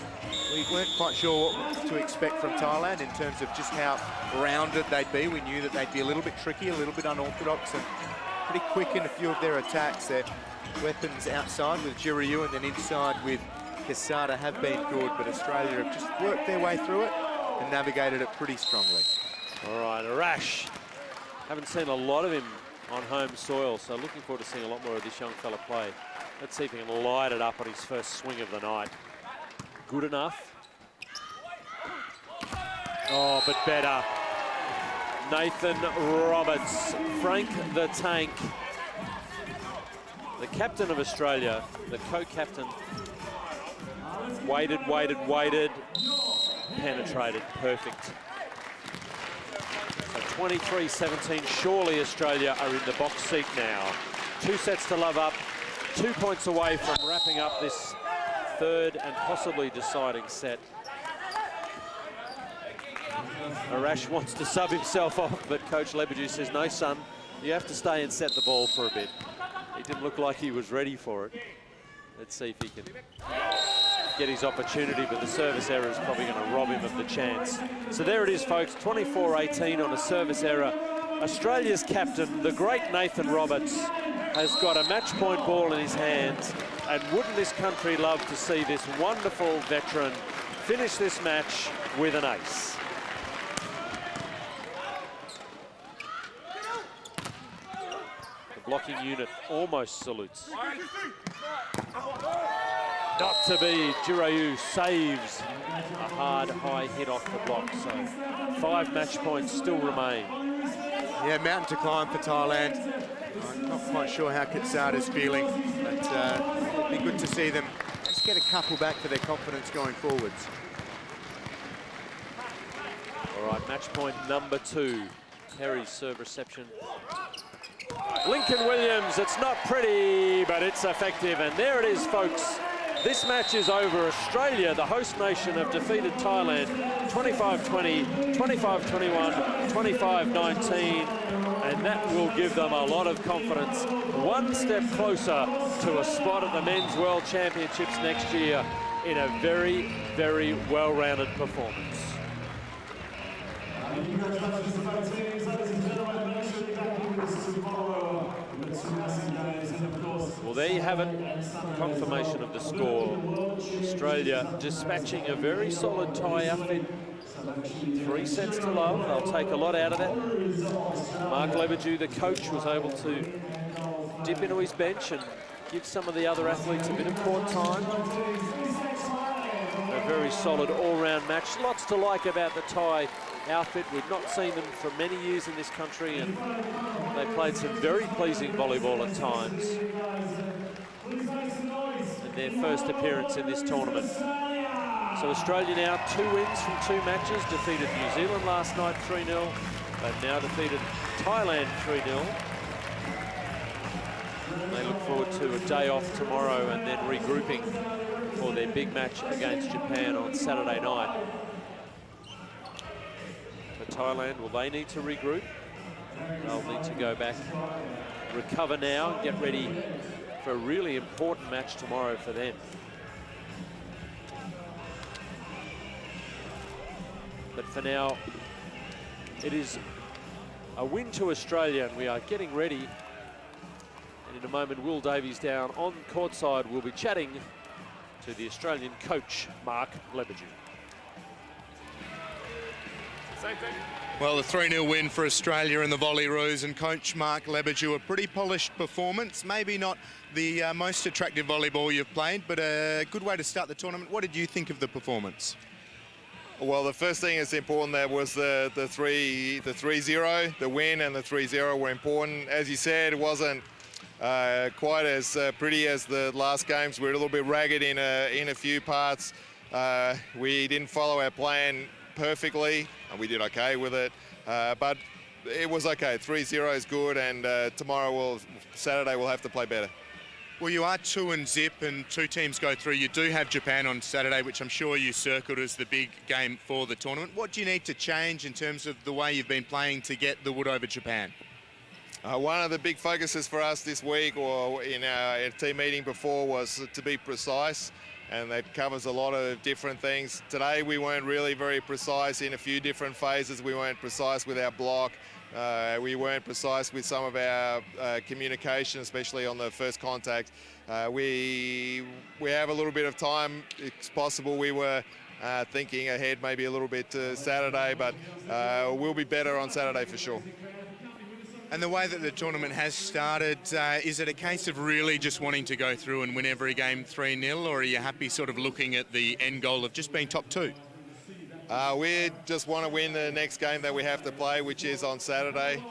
We weren't quite sure what to expect from Thailand in terms of just how rounded they'd be. We knew that they'd be a little bit tricky, a little bit unorthodox, and pretty quick in a few of their attacks. Their weapons outside with Jirayu and then inside with Quesada have been good, but Australia have just worked their way through it and navigated it pretty strongly. All right, Arash. Haven't seen a lot of him on home soil, so looking forward to seeing a lot more of this young fella play. Let's see if he can light it up on his first swing of the night. Good enough. Oh, but better. Nathan Roberts, Frank the Tank, the captain of Australia, the co-captain, waited, penetrated, perfect. So 23-17, surely Australia are in the box seat now. 2 sets to love up, 2 points away from wrapping up this third and possibly deciding set. Arash wants to sub himself off, but Coach Lebedew says, no, son, you have to stay and set the ball for a bit. He didn't look like he was ready for it. Let's see if he can get his opportunity, but the service error is probably going to rob him of the chance. So there it is, folks, 24-18 on a service error. Australia's captain, the great Nathan Roberts, has got a match point ball in his hands, and wouldn't this country love to see this wonderful veteran finish this match with an ace. The blocking unit almost salutes. Not to be. Jirayu saves a hard, high hit off the block. So 5 match points still remain. Yeah, mountain to climb for Thailand. I'm not quite sure how Kitsada's feeling, but it'd be good to see them just get a couple back for their confidence going forwards. All right, match point number 2. Perry's serve reception. Lincoln Williams, it's not pretty, but it's effective. And there it is, folks. This match is over. Australia, the host nation, have defeated Thailand 25-20, 25-21, 25-19, and that will give them a lot of confidence. 1 step closer to a spot at the Men's World Championships next year in a very, very well-rounded performance. Congratulations to both teams, ladies and gentlemen. have it. Confirmation of the score. Australia dispatching a very solid Thai outfit. 3 sets to love. They'll take a lot out of that. Mark Leverdew, the coach, was able to dip into his bench and give some of the other athletes a bit of court time. A very solid all-round match. Lots to like about the Thai outfit. We've not seen them for many years in this country, and they played some very pleasing volleyball at times. And their first appearance in this tournament. So Australia now 2 wins from 2 matches. Defeated New Zealand last night 3-0. They've now defeated Thailand 3-0. They look forward to a day off tomorrow and then regrouping for their big match against Japan on Saturday night. For Thailand, will they need to regroup? They'll need to go back, recover now, and get ready for a really important match tomorrow for them. But for now, it is a win to Australia, and we are getting ready. And in a moment, Will Davies down on courtside will be chatting to the Australian coach, Mark Leverdew. Same thing. Well, a 3-0 win for Australia in the Volleyball, and coach Mark Leverdew, a pretty polished performance. Maybe not the most attractive volleyball you've played, but a good way to start the tournament. What did you think of the performance? Well, the first thing that's important there was the 3-0, the win and the 3-0 were important. As you said, it wasn't quite as pretty as the last games. We were a little bit ragged in a few parts. We didn't follow our plan perfectly, and we did okay with it. But it was okay. 3-0 is good, and Saturday we'll have to play better. Well, you are 2-0 and 2 teams go through. You do have Japan on Saturday, which I'm sure you circled as the big game for the tournament. What do you need to change in terms of the way you've been playing to get the wood over Japan? One of the big focuses for us this week, or in our team meeting before, was to be precise, and that covers a lot of different things. Today we weren't really very precise in a few different phases. We weren't precise with our block. We weren't precise with some of our communication, especially on the first contact. We have a little bit of time. It's possible we were thinking ahead maybe a little bit to Saturday, but we'll be better on Saturday for sure. And the way that the tournament has started, is it a case of really just wanting to go through and win every game 3-0, or are you happy sort of looking at the end goal of just being top 2? We just want to win the next game that we have to play, which is on Saturday.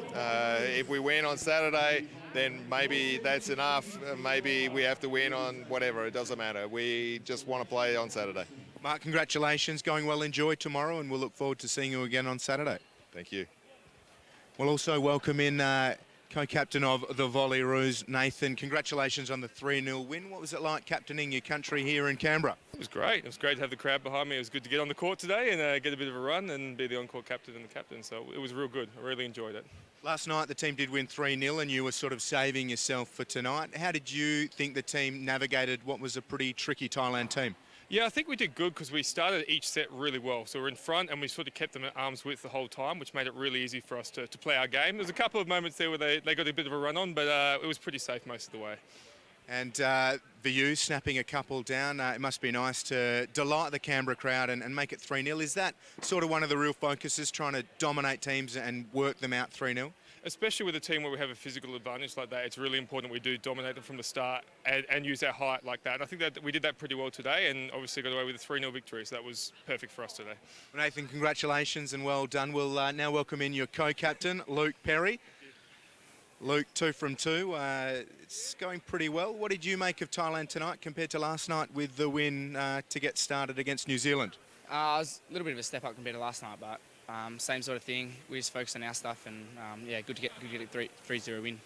If we win on Saturday, then maybe that's enough. Maybe we have to win on whatever. It doesn't matter. We just want to play on Saturday. Mark, congratulations. Going well. Enjoy tomorrow, and we'll look forward to seeing you again on Saturday. Thank you. We'll also welcome in co-captain of the Volleyball, Nathan. Congratulations on the 3-0 win. What was it like captaining your country here in Canberra? It was great. It was great to have the crowd behind me. It was good to get on the court today and get a bit of a run and be the on-court captain and the captain. So it was real good. I really enjoyed it. Last night the team did win 3-0 and you were sort of saving yourself for tonight. How did you think the team navigated what was a pretty tricky Thailand team? Yeah, I think we did good because we started each set really well. So we're in front and we sort of kept them at arm's width the whole time, which made it really easy for us to play our game. There's a couple of moments there where they got a bit of a run on, but it was pretty safe most of the way. And Viu snapping a couple down, it must be nice to delight the Canberra crowd and make it 3-0. Is that sort of one of the real focuses, trying to dominate teams and work them out 3-0? Especially with a team where we have a physical advantage like that, it's really important we do dominate them from the start and use our height like that. And I think that we did that pretty well today and obviously got away with a 3-0 victory, so that was perfect for us today. Nathan, congratulations and well done. We'll now welcome in your co-captain, Luke Perry. Luke, 2 from 2. It's going pretty well. What did you make of Thailand tonight compared to last night with the win to get started against New Zealand? It was a little bit of a step up compared to last night, but same sort of thing. We just focused on our stuff, and yeah, good to get a 3-0 win.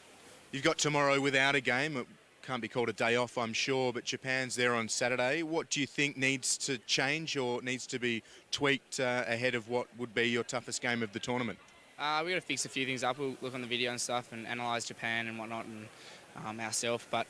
You've got tomorrow without a game. It can't be called a day off, I'm sure, but Japan's there on Saturday. What do you think needs to change or needs to be tweaked ahead of what would be your toughest game of the tournament? We got to fix a few things up. We'll look on the video and stuff and analyse Japan and whatnot and ourselves. But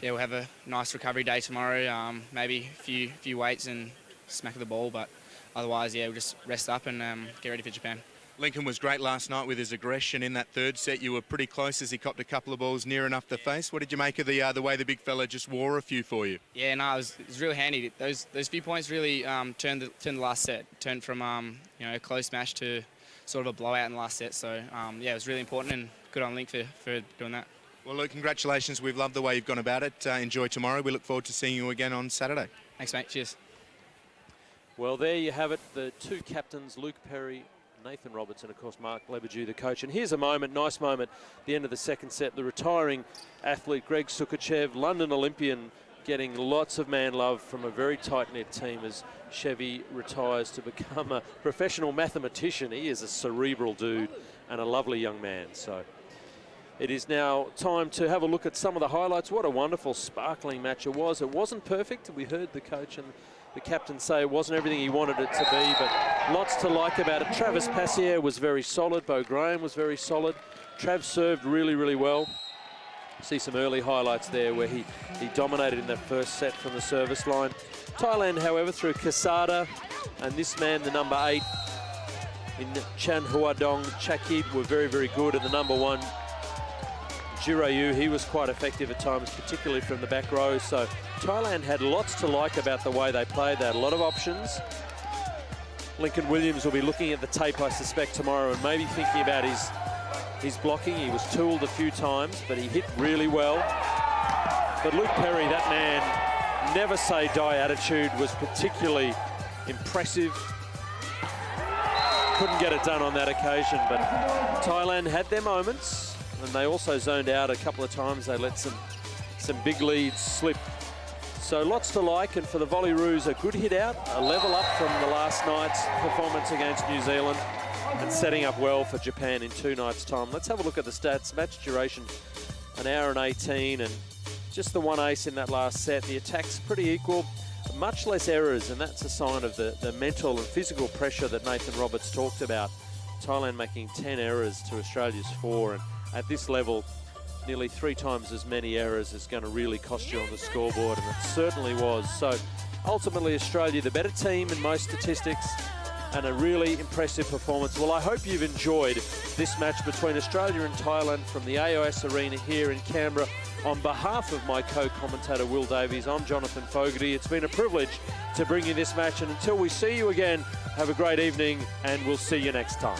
yeah, we'll have a nice recovery day tomorrow. Maybe a few weights and smack of the ball, but otherwise, yeah, we'll just rest up and get ready for Japan. Lincoln was great last night with his aggression in that third set. You were pretty close as he copped a couple of balls near enough the face. What did you make of the way the big fella just wore a few for you? Yeah, no, it was real handy. Those few points really turned the last set. Turned from a close match to sort of a blowout in the last set. So yeah, it was really important and good on Link for doing that. Well, Luke, congratulations. We've loved the way you've gone about it. Enjoy tomorrow. We look forward to seeing you again on Saturday. Thanks, mate. Cheers. Well, there you have it. The two captains, Luke Perry, Nathan Roberts, and of course Mark Lebedew, the coach. And here's a moment, nice moment, at the end of the second set. The retiring athlete Greg Sukachev, London Olympian, getting lots of man love from a very tight-knit team as Chevy retires to become a professional mathematician. He is a cerebral dude and a lovely young man. So it is now time to have a look at some of the highlights. What a wonderful, sparkling match it was. It wasn't perfect. We heard the coach and the captain say it wasn't everything he wanted it to be, but lots to like about it. Travis Passier was very solid. Bo Graham was very solid. Trav served really, really well. See some early highlights there where he dominated in that first set from the service line. Thailand, however, through Quesada and this man, the number 8, in Chan Huadong Chakid, were very, very good. And the number 1, Jirayu, he was quite effective at times, particularly from the back row. So Thailand had lots to like about the way they played. They had a lot of options. Lincoln Williams will be looking at the tape, I suspect, tomorrow and maybe thinking about his blocking. He was tooled a few times, but he hit really well. But Luke Perry, that man, never say die attitude, was particularly impressive. Couldn't get it done on that occasion, but Thailand had their moments. And they also zoned out a couple of times. They let some big leads slip. So lots to like, and for the Volleyroos, a good hit out, a level up from the last night's performance against New Zealand, and setting up well for Japan in 2 nights' time. Let's have a look at the stats. Match duration, 1 hour and 18, and just the 1 ace in that last set. The attack's pretty equal, much less errors, and that's a sign of the mental and physical pressure that Nathan Roberts talked about. Thailand making 10 errors to Australia's 4, and at this level, nearly 3 times as many errors is going to really cost you on the scoreboard, and it certainly was. So ultimately, Australia the better team in most statistics, and a really impressive performance. Well, I hope you've enjoyed this match between Australia and Thailand from the AIS Arena here in Canberra. On behalf of my co-commentator Will Davies, I'm Jonathan Fogarty. It's been a privilege to bring you this match, and until we see you again, have a great evening, and we'll see you next time.